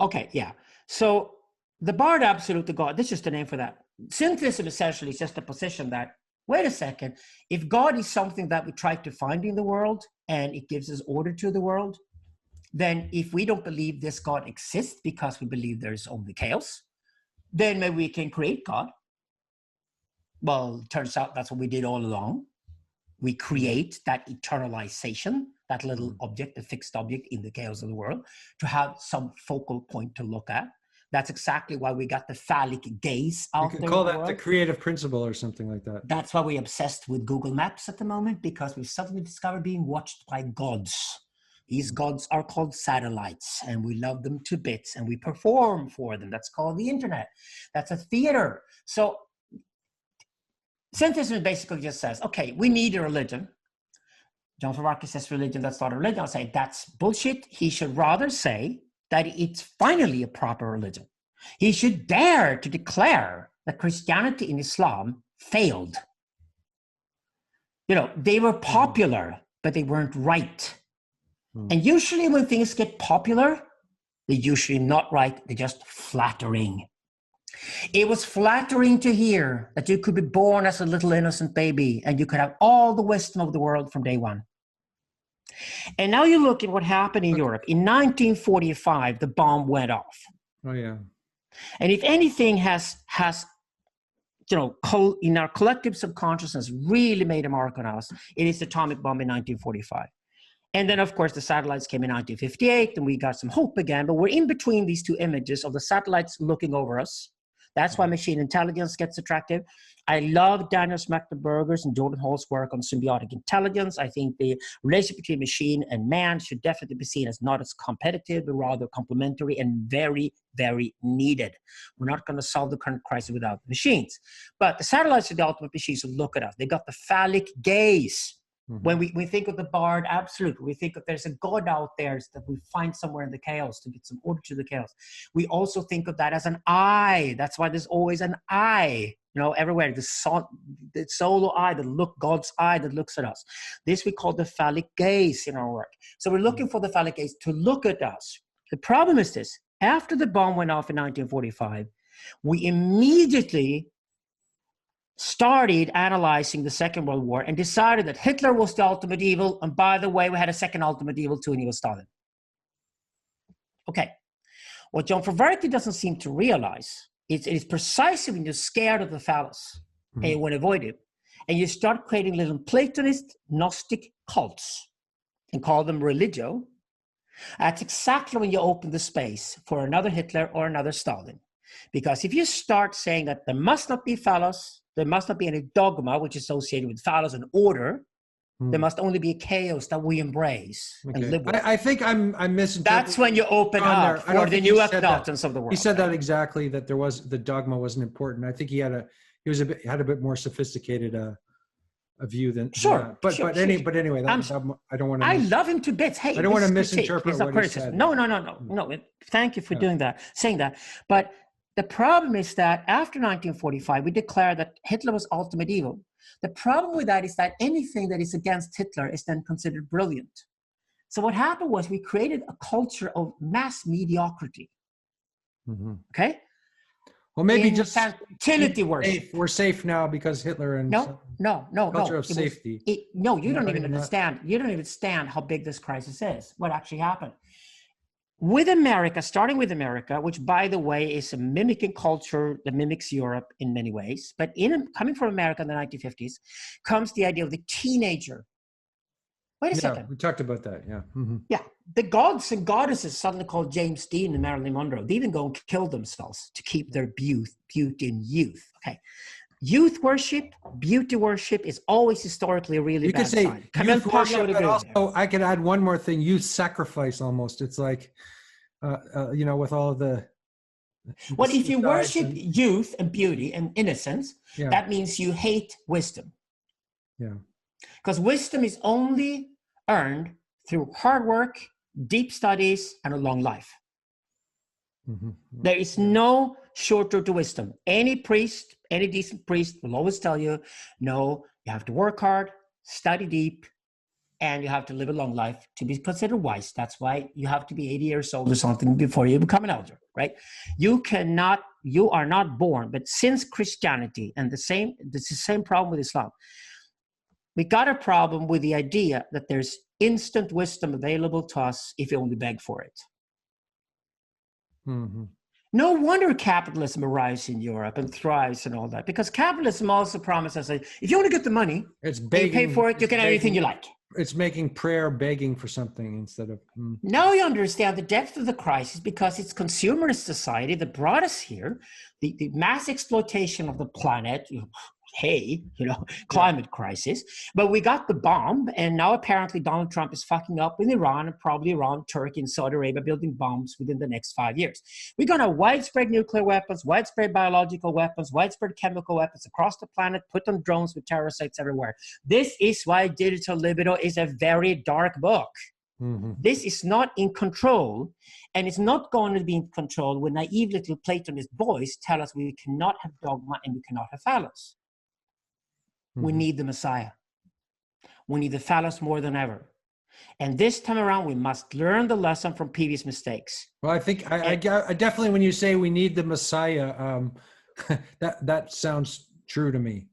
B: Okay, yeah. So, the Bard Absolute, the God, this is just a name for that. Syntheism essentially is just a position that, wait a second, if God is something that we try to find in the world and it gives us order to the world, then if we don't believe this God exists because we believe there's only chaos, then maybe we can create God. Well, it turns out that's what we did all along. We create that eternalization, that little object, the fixed object in the chaos of the world, to have some focal point to look at. That's exactly why we got the phallic gaze out there.
A: You can call that the creative principle or something like that.
B: That's why we're obsessed with Google Maps at the moment, because we've suddenly discovered being watched by gods. These gods are called satellites, and we love them to bits, and we perform for them. That's called the internet. That's a theater. So syntheism basically just says, okay, we need a religion. Jan Vervaeke says religion, that's not a religion. I'll say that's bullshit. He should rather say that it's finally a proper religion. He should dare to declare that Christianity and Islam failed. You know, they were popular, but they weren't right. And usually when things get popular, they're usually not right, they're just flattering. It was flattering to hear that you could be born as a little innocent baby and you could have all the wisdom of the world from day one. And now you look at what happened in Europe. In 1945, the bomb went off.
A: Oh, yeah.
B: And if anything has you know, in our collective subconsciousness really made a mark on us, it is the atomic bomb in 1945. And then, of course, the satellites came in 1958, and we got some hope again. But we're in between these two images of the satellites looking over us. That's why machine intelligence gets attractive. I love Daniel Smachtenberger's and Jordan Hall's work on symbiotic intelligence. I think the relationship between machine and man should definitely be seen as not as competitive, but rather complementary and very, very needed. We're not going to solve the current crisis without machines. But the satellites are the ultimate machines to look at us. They got the phallic gaze. When we think of the Bard Absolute, we think that there's a God out there that we find somewhere in the chaos to get some order to the chaos. We also think of that as an eye. That's why there's always an eye, you know, everywhere. The solo eye, God's eye that looks at us. This we call the phallic gaze in our work. So we're looking for the phallic gaze to look at us. The problem is this: after the bomb went off in 1945, we immediately started analyzing the Second World War and decided that Hitler was the ultimate evil. And by the way, we had a second ultimate evil too, and he was Stalin. Okay. What Jan Vervaeke doesn't seem to realize is it is precisely when you're scared of the phallus and you want to avoid it, and you start creating little Platonist Gnostic cults and call them religio, that's exactly when you open the space for another Hitler or another Stalin. Because if you start saying that there must not be phallus, there must not be any dogma which is associated with phallus and order. There must only be a chaos that we embrace and live with.
A: I think I'm misinterpreting.
B: That's when you open up for the new Akhenatans of the world.
A: He said that exactly, that there was the dogma wasn't important. I think he had a bit more sophisticated a view than
B: sure.
A: But anyway, I don't want to.
B: I love him to bits. Hey,
A: I don't want to misinterpret what he said.
B: No. Thank you for doing that, saying that. But the problem is that after 1945, we declared that Hitler was ultimate evil. The problem with that is that anything that is against Hitler is then considered brilliant. So what happened was we created a culture of mass mediocrity. Okay?
A: Well, maybe just
B: infantility worship.
A: We're safe now because Hitler and
B: No.
A: culture of safety.
B: You don't even understand. You don't even understand how big this crisis is. What actually happened with America, starting with America, which, by the way, is a mimicking culture that mimics Europe in many ways. But coming from America in the 1950s, comes the idea of the teenager. Wait a second.
A: We talked about that. Yeah. Mm-hmm.
B: Yeah. The gods and goddesses suddenly called James Dean and Marilyn Monroe. They even go and kill themselves to keep their beauty in youth. Okay. Youth worship, beauty worship is always historically a really bad sign.
A: Youth worship, but also I could add one more thing: youth sacrifice. Almost, it's like, with all the.
B: Well, if you worship youth and beauty and innocence, that means you hate wisdom.
A: Yeah. Because
B: wisdom is only earned through hard work, deep studies, and a long life. Mm-hmm. There is no shortcut to wisdom. Any priest, any decent priest will always tell you, no, you have to work hard, study deep, and you have to live a long life to be considered wise. That's why you have to be 80 years old or something before you become an elder, right? You are not born, but since Christianity, and this is the same problem with Islam, we got a problem with the idea that there's instant wisdom available to us if you only beg for it. Mm-hmm. No wonder capitalism arrives in Europe and thrives and all that, because capitalism also promises that if you want to get the money, you pay for it, you can have anything you like.
A: It's making prayer begging for something instead of...
B: Now you understand the depth of the crisis, because it's consumerist society that brought us here, the mass exploitation of the planet, climate crisis. But we got the bomb, and now apparently Donald Trump is fucking up with Iran, and probably Iran, Turkey, and Saudi Arabia building bombs within the next 5 years. We're going to have widespread nuclear weapons, widespread biological weapons, widespread chemical weapons across the planet, put on drones with terror sites everywhere. This is why Digital Libido is a very dark book. Mm-hmm. This is not in control, and it's not going to be in control when naive little Platonist boys tell us we cannot have dogma and we cannot have phallus. We need the Messiah. We need the phallus more than ever. And this time around, we must learn the lesson from previous mistakes.
A: Well, I think I definitely, when you say we need the Messiah, that sounds true to me.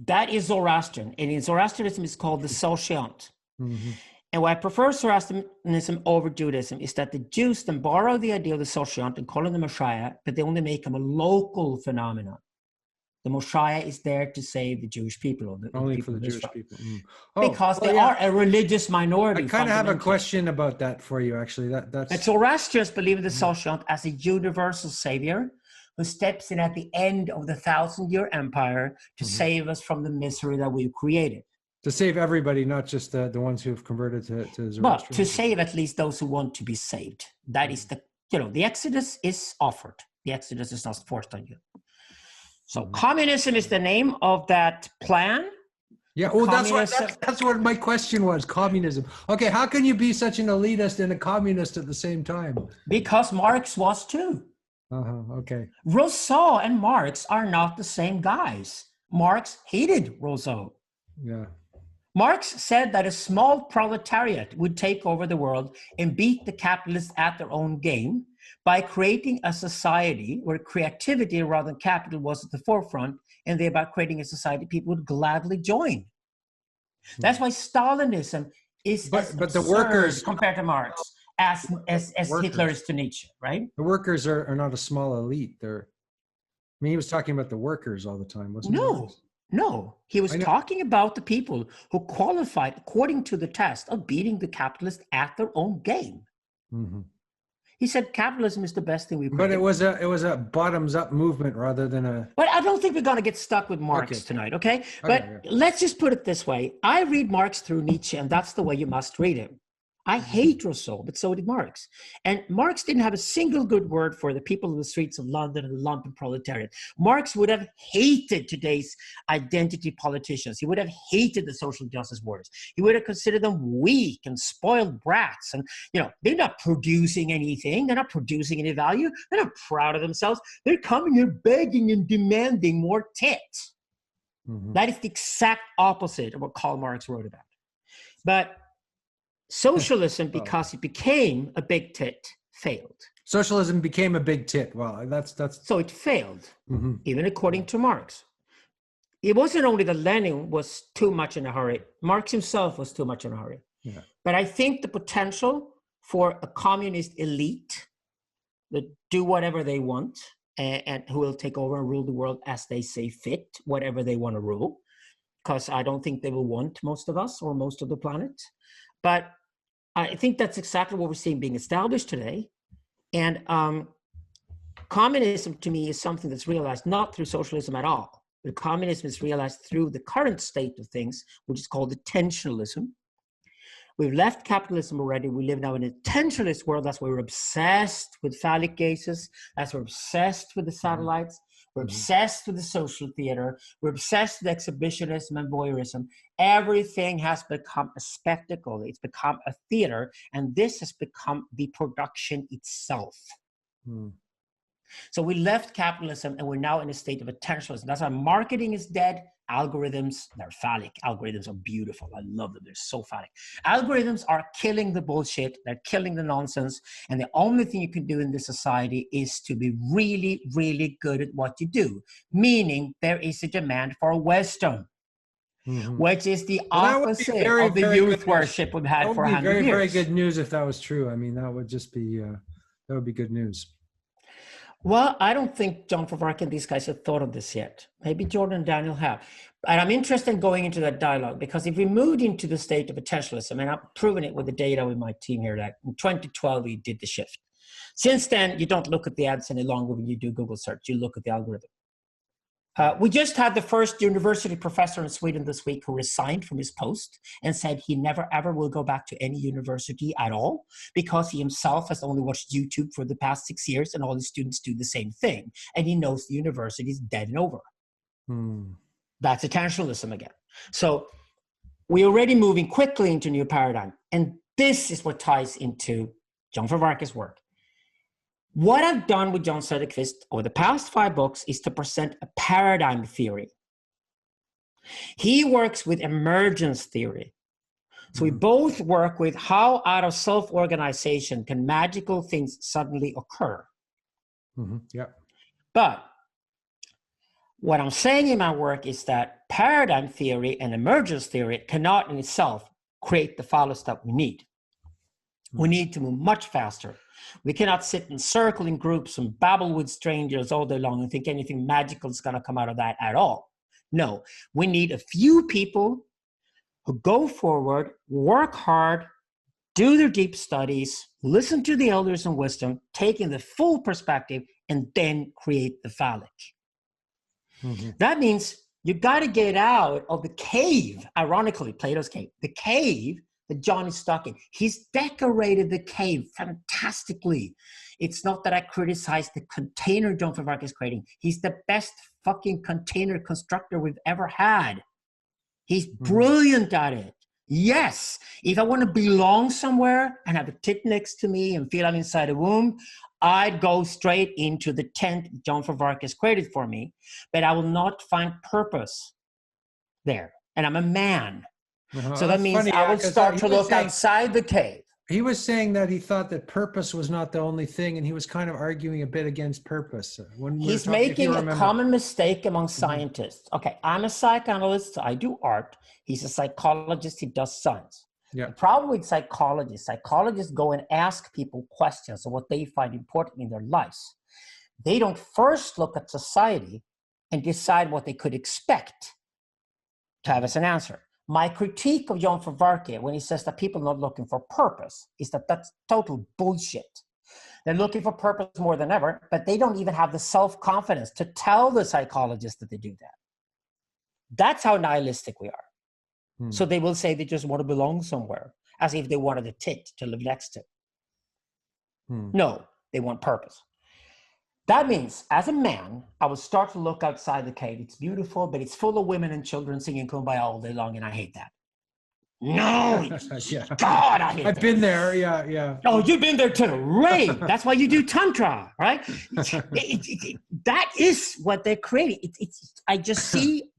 B: That is Zoroastrian. And in Zoroastrianism, it's called the Sociant. Mm-hmm. And why I prefer Zoroastrianism over Judaism is that the Jews then borrow the idea of the Sociant and call him the Messiah, but they only make him a local phenomenon. The Messiah is there to save the Jewish people.
A: Only for the Jewish people.
B: Because they are a religious minority.
A: I kind of have a question about that for you, actually. But
B: Zoroastrians believe in the Sociant as a universal savior who steps in at the end of the 1,000-year empire to save us from the misery that we've created.
A: To save everybody, not just the ones who have converted to Zoroastrianism.
B: But to save at least those who want to be saved. That is the Exodus is offered. The Exodus is not forced on you. So communism is the name of that plan.
A: Yeah, that's what my question was, communism. Okay, how can you be such an elitist and a communist at the same time?
B: Because Marx was too.
A: Okay.
B: Rousseau and Marx are not the same guys. Marx hated Rousseau.
A: Yeah.
B: Marx said that a small proletariat would take over the world and beat the capitalists at their own game by creating a society where creativity rather than capital was at the forefront, and thereby creating a society people would gladly join. That's why Stalinism is but the workers compared to Marx as Hitler is to Nietzsche, right?
A: The workers are not a small elite. He was talking about the workers all the time, wasn't he?
B: No, he was talking about the people who qualified according to the test of beating the capitalists at their own game. Mm-hmm. He said capitalism is the best thing we've created.
A: But it was a bottoms-up movement rather than a...
B: But I don't think we're going to get stuck with Marx tonight, okay? But let's just put it this way. I read Marx through Nietzsche, and that's the way you must read him. I hate Rousseau, but so did Marx. And Marx didn't have a single good word for the people in the streets of London and the lumpen proletariat. Marx would have hated today's identity politicians. He would have hated the social justice warriors. He would have considered them weak and spoiled brats. And, they're not producing anything. They're not producing any value. They're not proud of themselves. They're coming here begging and demanding more tit. Mm-hmm. That is the exact opposite of what Karl Marx wrote about. But socialism, because it became a big tit, failed.
A: Socialism became a big tit. Well, that's.
B: So it failed, even according to Marx. It wasn't only that Lenin was too much in a hurry. Marx himself was too much in a hurry.
A: Yeah.
B: But I think the potential for a communist elite that do whatever they want and who will take over and rule the world as they see fit, whatever they want to rule, because I don't think they will want most of us or most of the planet. But I think that's exactly what we're seeing being established today. And communism to me is something that's realized not through socialism at all. But communism is realized through the current state of things, which is called attentionalism. We've left capitalism already. We live now in an attentionalist world. That's why we're obsessed with phallic gazes. That's why we're obsessed with the satellites. We're obsessed with the social theater. We're obsessed with exhibitionism and voyeurism. Everything has become a spectacle. It's become a theater. And this has become the production itself. So we left capitalism and we're now in a state of attentionalism. That's why marketing is dead. Algorithms, they're phallic. Algorithms are beautiful. I love them. They're so phallic. Algorithms are killing the bullshit. They're killing the nonsense. And the only thing you can do in this society is to be really, really good at what you do. Meaning there is a demand for wisdom, which is the opposite of the youth worship we've had for 100 years.
A: Very good news if that was true. I mean, that would just be, that would be good news.
B: Well, I don't think Jan Vervaeke and these guys have thought of this yet. Maybe Jordan and Daniel have. And I'm interested in going into that dialogue because if we moved into the state of attentionalism, and I've proven it with the data with my team here, that in 2012 we did the shift. Since then, you don't look at the ads any longer when you do Google search. You look at the algorithm. We just had the first university professor in Sweden this week who resigned from his post and said he never ever will go back to any university at all because he himself has only watched YouTube for the past 6 years and all his students do the same thing. And he knows the university is dead and over. That's attentionalism again. So we're already moving quickly into a new paradigm. And this is what ties into Jan Vervaeke's work. What I've done with Jan Söderqvist over the past 5 books is to present a paradigm theory. He works with emergence theory. So we both work with how out of self-organization can magical things suddenly occur. But what I'm saying in my work is that paradigm theory and emergence theory cannot in itself create the phallus that we need. We need to move much faster. We cannot sit in circle in groups and babble with strangers all day long and think anything magical is going to come out of that at all. No, we need a few people who go forward, work hard, do their deep studies, listen to the elders in wisdom, taking the full perspective, and then create the phallic. That means you got to get out of the cave, ironically, Plato's cave, the cave that John is stuck in. He's decorated the cave fantastically. It's not that I criticize the container Jan Vervaeke is creating. He's the best fucking container constructor we've ever had. He's brilliant at it. Yes, if I want to belong somewhere and have a tit next to me and feel I'm inside a womb, I'd go straight into the tent Jan Vervaeke has created for me, but I will not find purpose there. And I'm a man. So that means I will start to look outside the cave.
A: He was saying that he thought that purpose was not the only thing, and he was kind of arguing a bit against purpose.
B: He's making a common mistake among scientists. Okay, I'm a psychoanalyst, so I do art. He's a psychologist, he does science. The problem with psychologists go and ask people questions of what they find important in their lives. They don't first look at society and decide what they could expect to have as an answer. My critique of Jan Vervaeke when he says that people are not looking for purpose is that that's total bullshit. They're looking for purpose more than ever, but they don't even have the self-confidence to tell the psychologists that they do that. That's how nihilistic we are. So they will say they just want to belong somewhere, as if they wanted a tit to live next to. No, they want purpose. That means, as a man, I will start to look outside the cave. It's beautiful, but it's full of women and children singing Kumbaya all day long, and I hate that. No, God, I hate that.
A: I've been there, yeah.
B: Oh, you've been there too. Right. That's why you do Tantra, right? That is what they're creating. I just see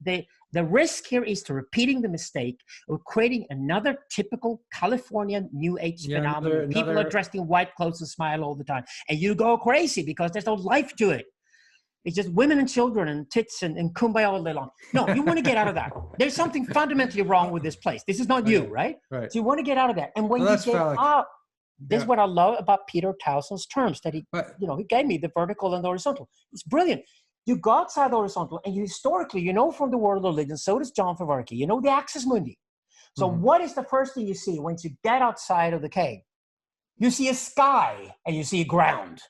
B: The risk here is to repeating the mistake of creating another typical Californian New Age phenomenon. People are dressed in white clothes and smile all the time. And you go crazy because there's no life to it. It's just women and children and tits and kumbaya all day long. No, you want to get out of that. There's something fundamentally wrong with this place. This is not you, right?
A: Right.
B: So you want to get out of that. And when you get out, this is what I love about Peter Townsend's terms that he gave me, the vertical and the horizontal. It's brilliant. You go outside the horizontal, and you historically, you know from the world of religion, so does Jan Vervaeke, you know the axis mundi. So what is the first thing you see once you get outside of the cave? You see a sky, and you see a ground.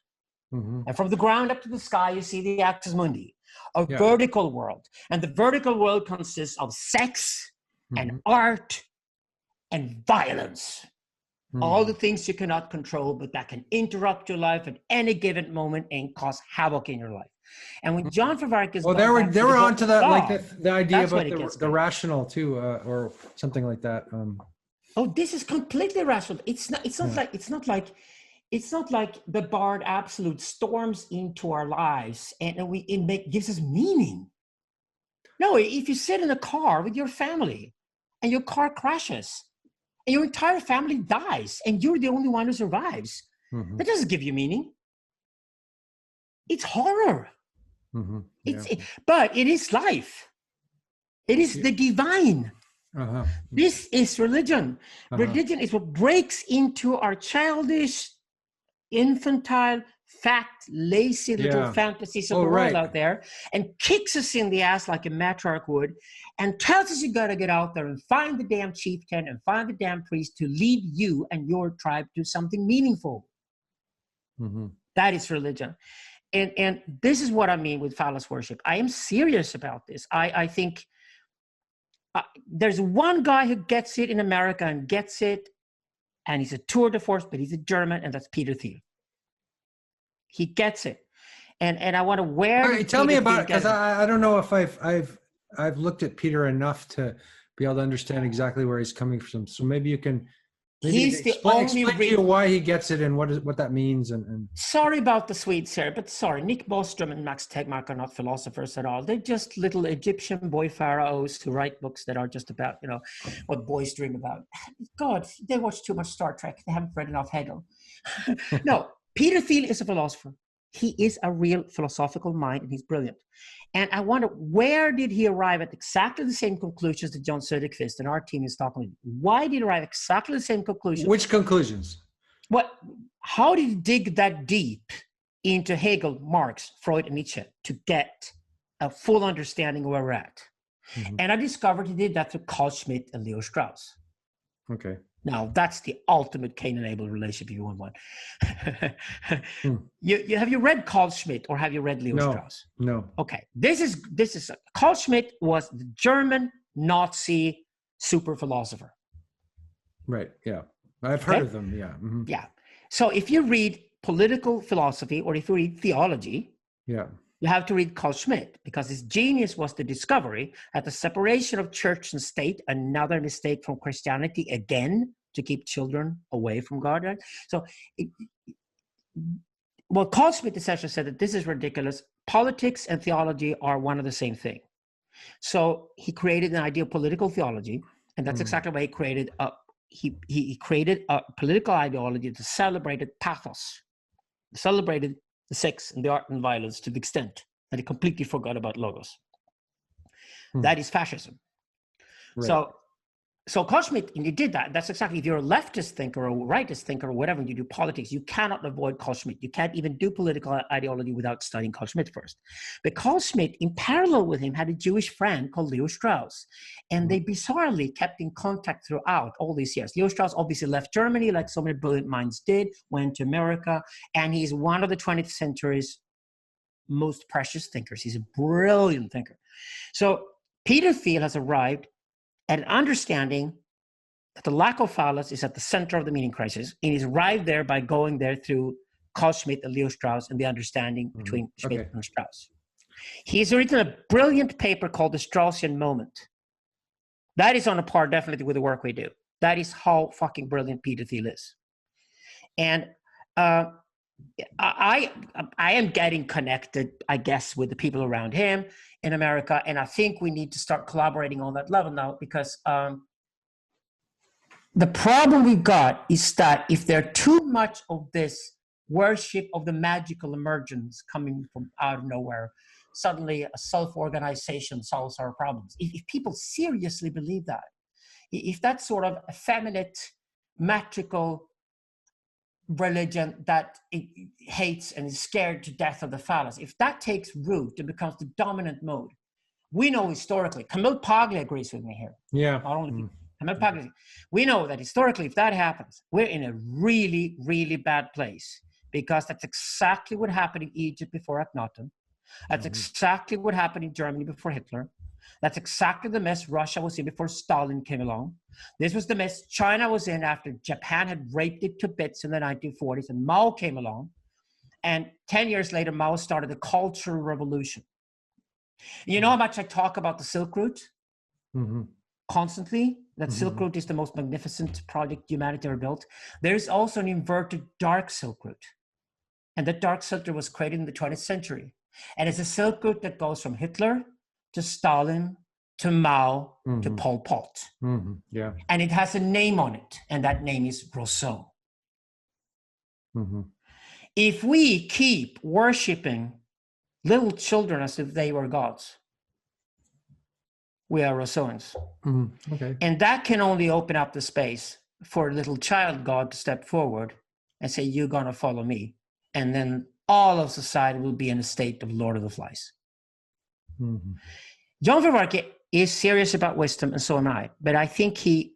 B: And from the ground up to the sky, you see the axis mundi, a vertical world. And the vertical world consists of sex and art and violence. All the things you cannot control, but that can interrupt your life at any given moment and cause havoc in your life. And when Jan Vervaeke is
A: they were onto that, like the idea about the rational too, or something like that.
B: Oh, this is completely rational. It's not like the bard absolute storms into our lives and gives us meaning. No, if you sit in a car with your family and your car crashes and your entire family dies and you're the only one who survives, that doesn't give you meaning. It's horror. But it is life. It is the divine. This is religion. Religion is what breaks into our childish, infantile, fat, lazy little fantasies of the world out there and kicks us in the ass like a matriarch would and tells us you got to get out there and find the damn chieftain and find the damn priest to lead you and your tribe to something meaningful. That is religion. And this is what I mean with phallus worship. I am serious about this. I think there's one guy who gets it in America and gets it, and he's a tour de force, but he's a German, and that's Peter Thiel. He gets it. And I want to
A: tell me about it, because I don't know if I've looked at Peter enough to be able to understand exactly where he's coming from. So maybe you can explain to you why he gets it and what that means. And
B: sorry about the Swedes here, but sorry, Nick Bostrom and Max Tegmark are not philosophers at all. They're just little Egyptian boy pharaohs who write books that are just about, what boys dream about. God, they watch too much Star Trek. They haven't read enough Hegel. No, Peter Thiel is a philosopher. He is a real philosophical mind, and he's brilliant. And I wonder, where did he arrive at exactly the same conclusions that Jan Söderqvist and our team in Stockholm? Why did he arrive at exactly the same conclusions?
A: Which conclusions?
B: How did he dig that deep into Hegel, Marx, Freud, and Nietzsche to get a full understanding of where we're at? And I discovered he did that through Carl Schmitt and Leo Strauss.
A: Okay.
B: Now, that's the ultimate Cain-Abel relationship, if you want one. Have you read Carl Schmitt or have you read Leo Strauss?
A: No.
B: Okay. This is Carl Schmitt was the German Nazi super philosopher.
A: Right. Yeah. I've heard of them. Yeah.
B: Yeah. So if you read political philosophy or if you read theology, you have to read Carl Schmitt, because his genius was the discovery that the separation of church and state, another mistake from Christianity, again, to keep children away from God. Right? So, Carl Schmitt essentially said that this is ridiculous. Politics and theology are one of the same thing. So he created an idea of political theology, and that's exactly why he created he created a political ideology that celebrated pathos, celebrated the sex and the art and violence to the extent that he completely forgot about logos. That is fascism. Right. So Carl Schmitt, and you did that. That's exactly, if you're a leftist thinker or a rightist thinker or whatever, and you do politics, you cannot avoid Carl Schmitt. You can't even do political ideology without studying Carl Schmitt first. But Carl Schmitt, in parallel with him, had a Jewish friend called Leo Strauss. And they bizarrely kept in contact throughout all these years. Leo Strauss obviously left Germany, like so many brilliant minds did, went to America, and he's one of the 20th century's most precious thinkers. He's a brilliant thinker. So Peter Thiel has arrived at an understanding that the lack of phallus is at the center of the meaning crisis, and he's arrived there by going there through Carl Schmitt and Leo Strauss and the understanding between Schmitt and Strauss. He's written a brilliant paper called The Straussian Moment. That is on a par definitely with the work we do. That is how fucking brilliant Peter Thiel is. And I am getting connected, I guess, with the people around him in America, and I think we need to start collaborating on that level now, because the problem we've got is that if there's too much of this worship of the magical emergence coming from out of nowhere, suddenly a self-organization solves our problems. If people seriously believe that, if that sort of effeminate, metrical religion that it hates and is scared to death of the phallus, if that takes root and becomes the dominant mode, we know historically, Camille Paglia agrees with me here.
A: Yeah.
B: Not only Camille Paglia, we know that historically, if that happens, we're in a really, really bad place, because that's exactly what happened in Egypt before Akhenaten. That's exactly what happened in Germany before Hitler. That's exactly the mess Russia was in before Stalin came along. This was the mess China was in after Japan had raped it to bits in the 1940s, and Mao came along. And 10 years later, Mao started the Cultural Revolution. You know how much I talk about the Silk Route? Constantly. That Silk Route is the most magnificent project humanity ever built. There's also an inverted dark Silk Route. And that dark Silk Route was created in the 20th century. And it's a Silk Route that goes from Hitler to Stalin to Mao to Pol Pot.
A: Yeah.
B: And it has a name on it, and that name is Rousseau. If we keep worshiping little children as if they were gods, we are Rousseauans.
A: Okay.
B: And that can only open up the space for a little child God to step forward and say, you're going to follow me. And then all of society will be in a state of Lord of the Flies. Jan Vervaeke is serious about wisdom, and so am I. But I think he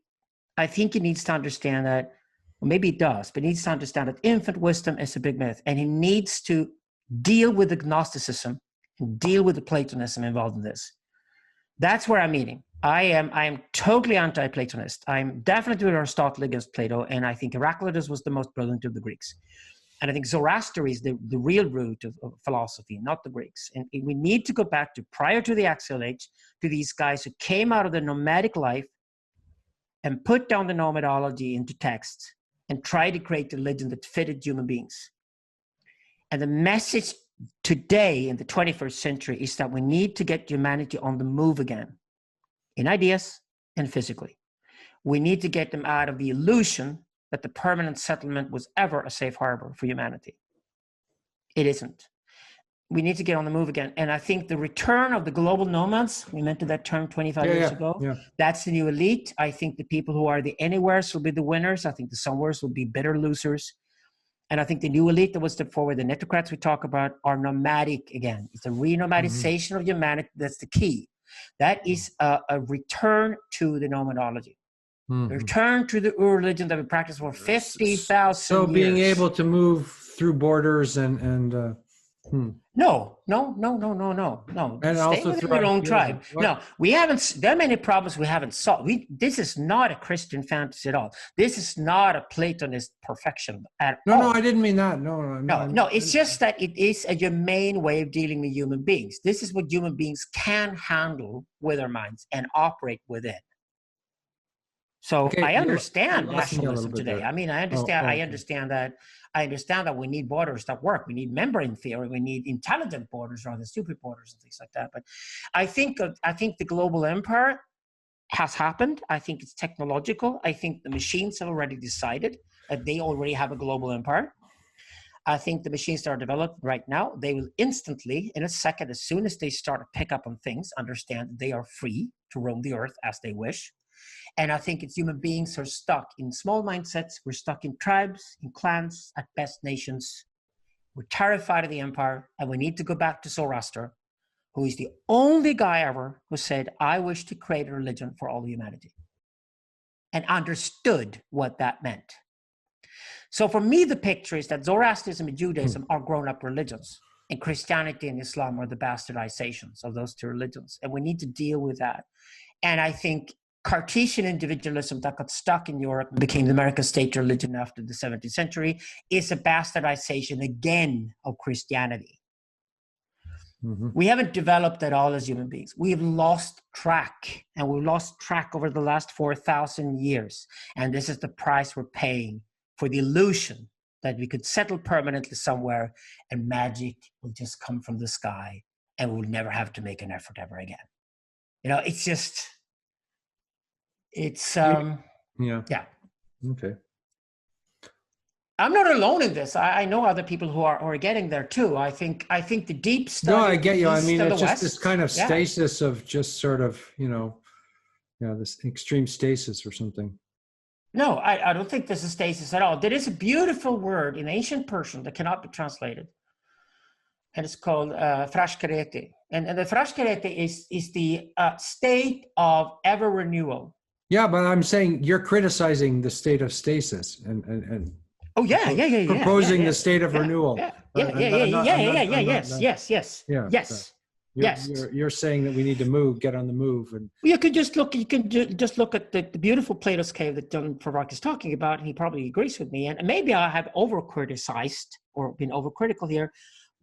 B: needs to understand that, well, maybe he does, but he needs to understand that infant wisdom is a big myth, and he needs to deal with the Gnosticism and deal with the Platonism involved in this. That's where I'm meeting. I am totally anti-Platonist. I'm definitely with Aristotle against Plato, and I think Heraclitus was the most brilliant of the Greeks. And I think Zoroaster is the real root of philosophy, not the Greeks. And we need to go back to prior to the Axial Age, to these guys who came out of the nomadic life and put down the nomadology into text and tried to create a religion that fitted human beings. And the message today in the 21st century is that we need to get humanity on the move again, in ideas and physically. We need to get them out of the illusion that the permanent settlement was ever a safe harbor for humanity. It isn't. We need to get on the move again. And I think the return of the global nomads, we mentioned that term 25 years ago, that's the new elite. I think the people who are the anywheres will be the winners. I think the somewheres will be bitter losers. And I think the new elite that will step forward, the netocrats we talk about, are nomadic again. It's a renomadization of humanity. That's the key. That is a return to the nomadology. Return to the religion that we practiced for 50,000 years.
A: So being able to move through borders and
B: No.
A: And
B: stay
A: also
B: within your own tribe. No, we haven't. There are many problems we haven't solved. This is not a Christian fantasy at all. This is not a Platonist perfection at all.
A: No, I didn't mean that. No.
B: It's just that it is a humane way of dealing with human beings. This is what human beings can handle with their minds and operate within. So I understand nationalism today. I mean, I understand that we need borders that work. We need membrane theory. We need intelligent borders rather than stupid borders and things like that. But I think the global empire has happened. I think it's technological. I think the machines have already decided that they already have a global empire. I think the machines that are developed right now, they will instantly, in a second, as soon as they start to pick up on things, understand that they are free to roam the earth as they wish. And I think it's human beings who are stuck in small mindsets. We're stuck in tribes, in clans, at best nations. We're terrified of the empire, and we need to go back to Zoroaster, who is the only guy ever who said, I wish to create a religion for all humanity, and understood what that meant. So for me, the picture is that Zoroastrianism and Judaism are grown-up religions, and Christianity and Islam are the bastardizations of those two religions. And we need to deal with that. And I think Cartesian individualism that got stuck in Europe and became the American state religion after the 17th century is a bastardization again of Christianity. We haven't developed at all as human beings. We've lost track, and we've lost track over the last 4,000 years. And this is the price we're paying for the illusion that we could settle permanently somewhere and magic will just come from the sky and we'll never have to make an effort ever again. You know, it's just, it's,
A: yeah. Okay.
B: I'm not alone in this. I know other people who are getting there too. I think the deep study.
A: No, I get you. I mean, it's just
B: West,
A: this kind of stasis of just sort of, this extreme stasis or something.
B: No, I don't think there's a stasis at all. There is a beautiful word in ancient Persian that cannot be translated. And it's called frashkerete. And the frashkerete is the state of ever renewal.
A: Yeah, but I'm saying you're criticizing the state of stasis and
B: oh yeah,
A: proposing the state of renewal.
B: Yes.
A: You're saying that we need to get on the move, and
B: you can just look at the beautiful Plato's cave that Jan Vervaeke is talking about, and he probably agrees with me. And maybe I have over-criticized or been overcritical here,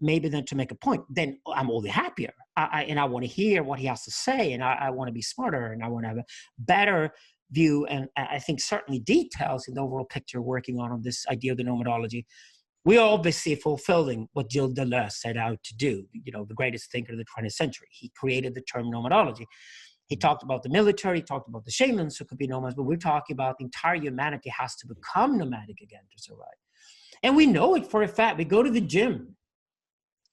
B: maybe then to make a point. Then I'm all the happier. I want to hear what he has to say, and I want to be smarter, and I want to have a better view, and I think certainly details in the overall picture working on this idea of the nomadology. We are obviously fulfilling what Gilles Deleuze set out to do, the greatest thinker of the 20th century. He created the term nomadology. He talked about the military, he talked about the shamans who could be nomads, but we're talking about the entire humanity has to become nomadic again to survive. And we know it for a fact. We go to the gym.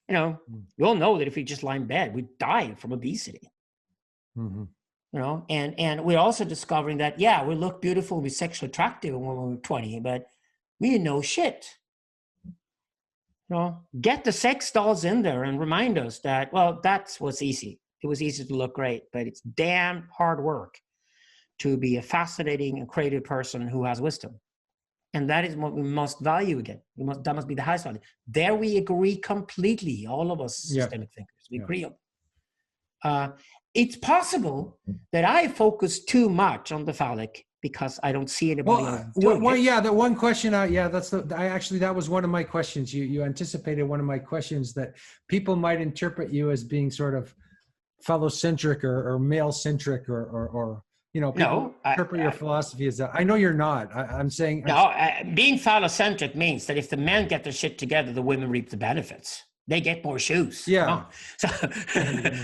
B: We all know that if we just lie in bed, we die from obesity.
A: Mm-hmm.
B: And we're also discovering that, we look beautiful, we're sexually attractive when we're 20, but we know shit. Get the sex dolls in there and remind us that, that's what's easy. It was easy to look great, but it's damn hard work to be a fascinating and creative person who has wisdom. And that is what we must value again. That must be the highest value. There we agree completely, all of us systemic thinkers. We agree on. It's possible that I focus too much on the phallic because I don't see anybody else doing it.
A: The one question, that was one of my questions. You anticipated one of my questions, that people might interpret you as being sort of phallocentric or male-centric or people interpret your philosophy as that. I know you're not. I'm saying...
B: Being phallocentric means that if the men get their shit together, the women reap the benefits. They get more shoes.
A: Yeah.
B: So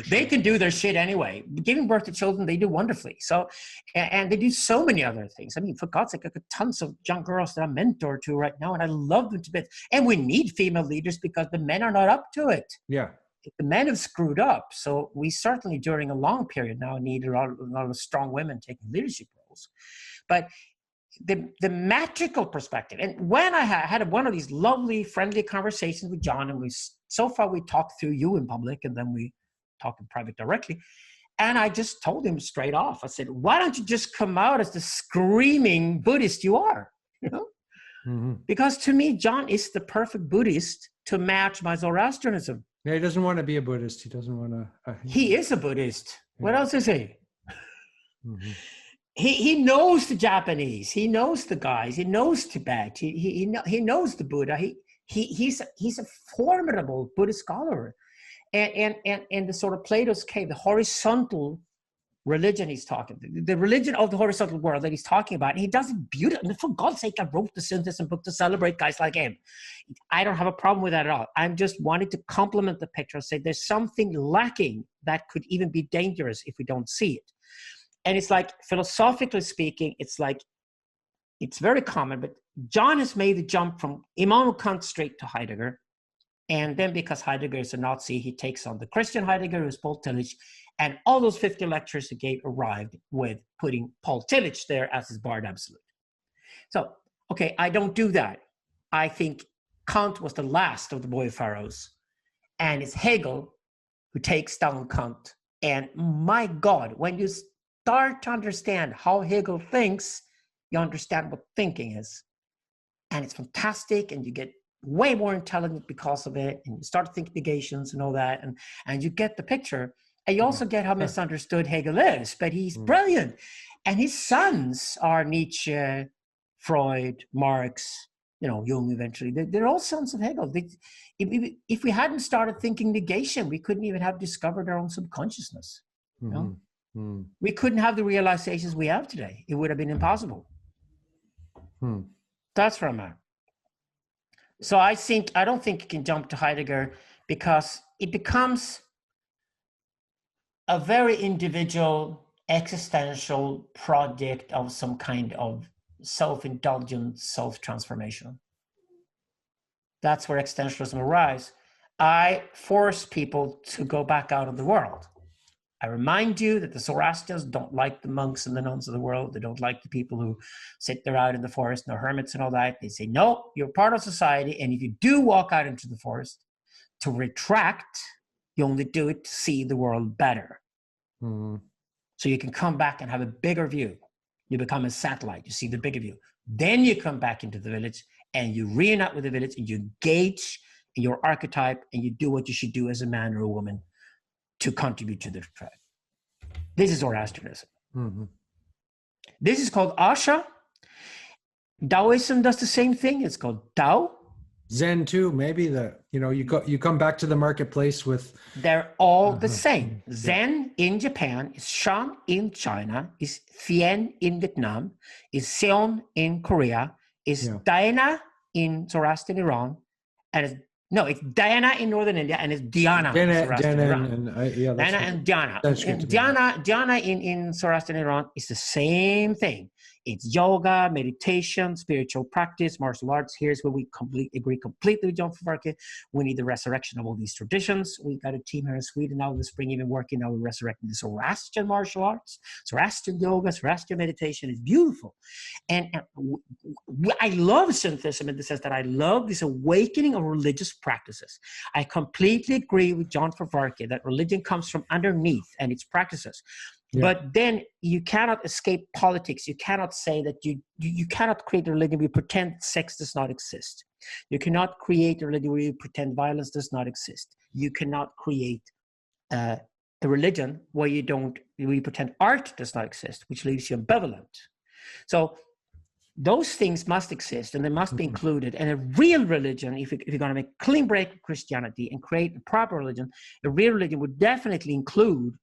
B: they can do their shit anyway. Giving birth to children, they do wonderfully. So, and they do so many other things. I mean, for God's sake, I've got tons of young girls that I mentor to right now, and I love them to bits. And we need female leaders because the men are not up to it.
A: Yeah.
B: The men have screwed up. So we certainly, during a long period now, need a lot of strong women taking leadership roles. But the metrical perspective, and when I had one of these lovely, friendly conversations with John, and so far we talked through you in public, and then we talked in private directly, and I just told him straight off, I said, why don't you just come out as the screaming Buddhist you are?
A: Mm-hmm.
B: Because to me, John is the perfect Buddhist to match my Zoroastrianism.
A: Yeah, he doesn't want to be a Buddhist. He doesn't want to...
B: He is a Buddhist. Yeah. What else is he?
A: Mm-hmm.
B: He knows the Japanese. He knows the guys. He knows Tibet. He knows the Buddha. He's a formidable Buddhist scholar, and the sort of Plato's cave, the horizontal religion he's talking, the religion of the horizontal world that he's talking about. And he does it beautifully. I mean, for God's sake, I wrote the Syntheism book to celebrate guys like him. I don't have a problem with that at all. I'm just wanting to complement the picture and say there's something lacking that could even be dangerous if we don't see it. And it's like, philosophically speaking, it's very common, but John has made the jump from Immanuel Kant straight to Heidegger. And then because Heidegger is a Nazi, he takes on the Christian Heidegger, who's Paul Tillich. And all those 50 lectures he gave arrived with putting Paul Tillich there as his Bard Absolute. So, okay, I don't do that. I think Kant was the last of the boy pharaohs. And it's Hegel who takes down Kant. And my God, when you start to understand how Hegel thinks, you understand what thinking is. And it's fantastic, and you get way more intelligent because of it, and you start to think negations and all that, and you get the picture. And you also get how misunderstood Hegel is, but he's brilliant. And his sons are Nietzsche, Freud, Marx, Jung eventually. They're all sons of Hegel. If we hadn't started thinking negation, we couldn't even have discovered our own subconsciousness. We couldn't have the realizations we have today. It would have been impossible. That's where I'm at. So I don't think you can jump to Heidegger, because it becomes a very individual existential project of some kind of self-indulgent self-transformation. That's where existentialism arises. I force people to go back out of the world. I remind you that the Zoroastrians don't like the monks and the nuns of the world. They don't like the people who sit there out in the forest, no hermits and all that. They say, no, you're part of society. And if you do walk out into the forest to retract, you only do it to see the world better. Mm-hmm. So you can come back and have a bigger view. You become a satellite. You see the bigger view. Then you come back into the village and you reunite with the village and you engage in your archetype and you do what you should do as a man or a woman to contribute to the tribe. This is Zoroastrianism. Mm-hmm. This is called Asha. Taoism does the same thing. It's called Tao.
A: Zen too, maybe you come back to the marketplace with.
B: They're all the same. Zen in Japan, is Shan in China, is Thien in Vietnam, is Seon in Korea, is Dhyana in Zoroastrian Iran, and it's Dhyana in Northern India, and it's Dhyana in Zoroastrian Iran. Dhyana and Dhyana. Dhyana in Zoroastrian Iran is the same thing. It's yoga, meditation, spiritual practice, martial arts. Here's where we agree completely with Jan Vervaeke. We need the resurrection of all these traditions. We got a team here in Sweden now in the spring, even working now with resurrecting the Zoroastrian martial arts, Zoroastrian yoga, Zoroastrian meditation. It's beautiful. And I love Syntheism in the sense that I love this awakening of religious practices. I completely agree with Jan Vervaeke that religion comes from underneath and its practices. Yeah. But then you cannot escape politics. You cannot say that you cannot create a religion where you pretend sex does not exist. You cannot create a religion where you pretend violence does not exist. You cannot create a religion where you pretend art does not exist, which leaves you ambivalent. So those things must exist and they must be included. And a real religion, if you're going to make a clean break of Christianity and create a proper religion, a real religion would definitely include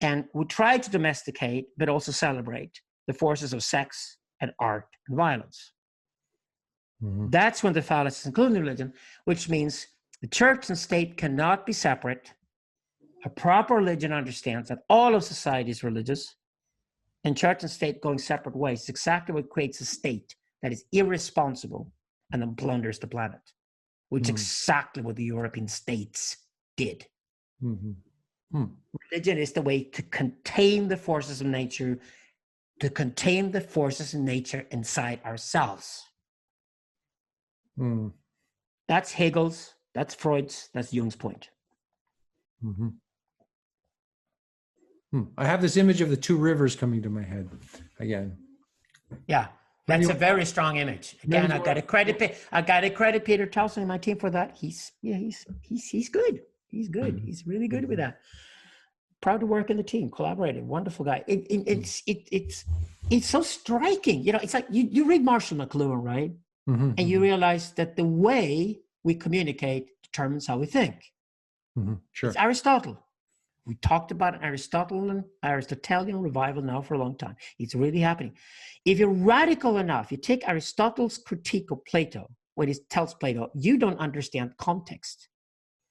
B: and would try to domesticate, but also celebrate the forces of sex and art and violence. Mm-hmm. That's when the phallus is included in religion, which means the church and state cannot be separate. A proper religion understands that all of society is religious, and church and state going separate ways is exactly what creates a state that is irresponsible and then plunders the planet, which is exactly what the European states did. Mm-hmm. Religion is the way to contain the forces of nature, inside ourselves. That's Hegel's, that's Freud's, that's Jung's point.
A: Mm-hmm. I have this image of the two rivers coming to my head again.
B: Yeah, that's a very strong image. Again, I got to credit Peter Towson and my team for that. He's good. He's good. Mm-hmm. He's really good with that. Proud to work in the team, collaborated, wonderful guy. It's so striking. It's like you read Marshall McLuhan, right? Mm-hmm. And you realize that the way we communicate determines how we think. Mm-hmm. Sure. It's Aristotle. We talked about Aristotelian revival now for a long time. It's really happening. If you're radical enough, you take Aristotle's critique of Plato, when he tells Plato, you don't understand context.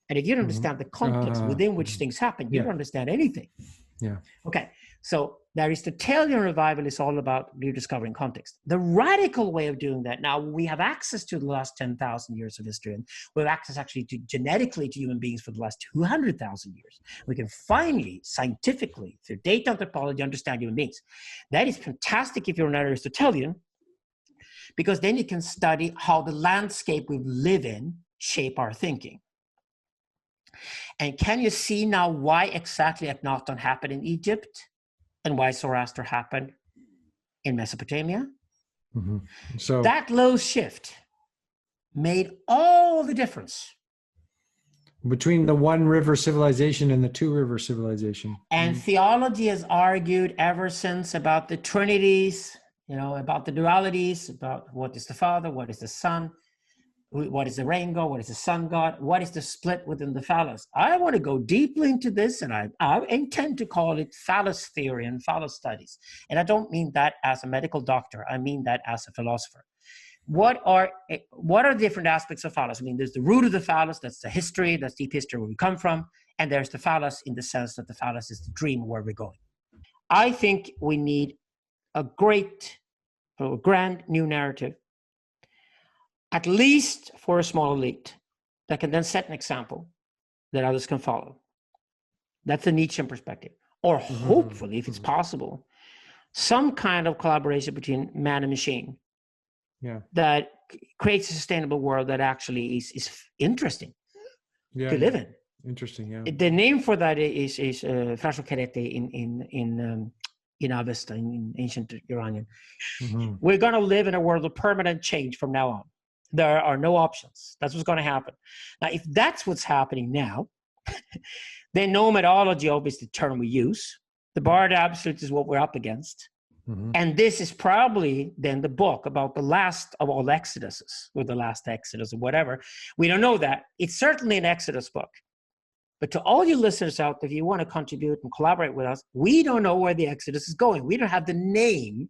B: And if you don't understand the context within which things happen, you don't understand anything. Yeah. Okay. So the Aristotelian revival is all about rediscovering context. The radical way of doing that, now we have access to the last 10,000 years of history, and we have access actually to genetically to human beings for the last 200,000 years. We can finally, scientifically, through data anthropology, understand human beings. That is fantastic if you're an Aristotelian, because then you can study how the landscape we live in shape our thinking. And can you see now why exactly Akhenaten happened in Egypt and why Zoroaster happened in Mesopotamia? Mm-hmm. So that low shift made all the difference
A: between the one river civilization and the two river civilization.
B: And theology has argued ever since about the trinities, about the dualities, about what is the Father, what is the Son, what is the rain god, what is the sun god, what is the split within the phallus. I want to go deeply into this, and I intend to call it phallus theory and phallus studies. And I don't mean that as a medical doctor. I mean that as a philosopher. what are the different aspects of phallus? I mean, there's the root of the phallus, that's the history, that's deep history where we come from. And there's the phallus in the sense that the phallus is the dream where we're going. I think we need a grand new narrative, at least for a small elite, that can then set an example that others can follow. That's the Nietzschean perspective. Or hopefully, if it's possible, some kind of collaboration between man and machine that creates a sustainable world that actually is interesting to live in.
A: Interesting, yeah.
B: The name for that is Franco Carete in Avesta, in ancient Iranian. We're going to live in a world of permanent change from now on. There are no options. That's what's going to happen. Now, if that's what's happening now, then nomadology, obviously the term we use, the Divided Absolute is what we're up against. And this is probably then the book about the last of all Exoduses, or the last Exodus, or whatever. We don't know that. It's certainly an Exodus book. But to all you listeners out there, if you want to contribute and collaborate with us, we don't know where the Exodus is going. We don't have the name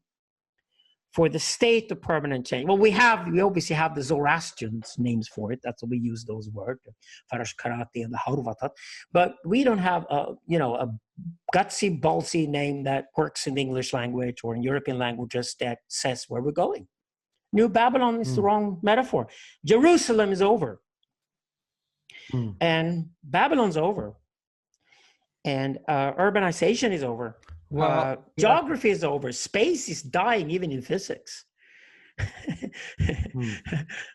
B: for the state of permanent change. Well, we obviously have the Zoroastrians names for it. That's what we use those words, Farash Karate and the Haurvatat. But we don't have a gutsy, ballsy name that works in the English language or in European languages that says where we're going. New Babylon is the wrong metaphor. Jerusalem is over. And Babylon's over. And urbanization is over. Well, geography is over. Space is dying, even in physics.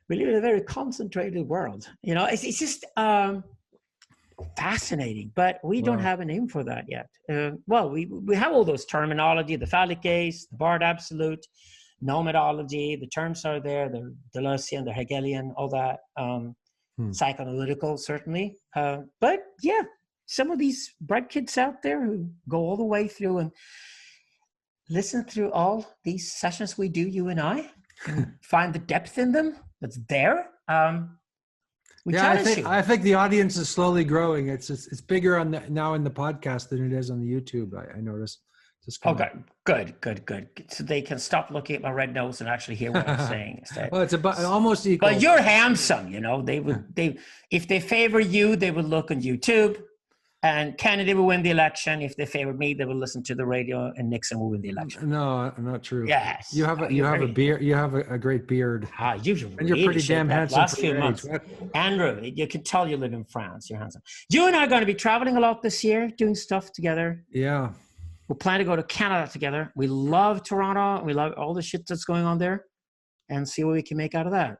B: We live in a very concentrated world. It's just fascinating, but we don't have a name for that yet. We have all those terminology, the Phallic case, the Divided Absolute, nomadology, the terms are there, the Deleuzian, the Hegelian, all that. Psychoanalytical, certainly. But yeah, some of these bright kids out there who go all the way through and listen through all these sessions we do, you and I, and find the depth in them that's there.
A: I think the audience is slowly growing. It's bigger now in the podcast than it is on the YouTube. I noticed.
B: Good. So they can stop looking at my red nose and actually hear what I'm saying instead.
A: Well, it's about almost equal.
B: But you're handsome, if they favor you, they would look on YouTube, and Kennedy will win the election. If they favor me, they will listen to the radio, and Nixon will win the election.
A: No, not true.
B: Yes,
A: you have a beard. You have a great beard.
B: And
A: you're pretty damn handsome.
B: Last few months, Andrew, you can tell you live in France. You're handsome. You and I are going to be traveling a lot this year, doing stuff together.
A: Yeah.
B: We'll plan to go to Canada together. We love Toronto. We love all the shit that's going on there, and see what we can make out of that.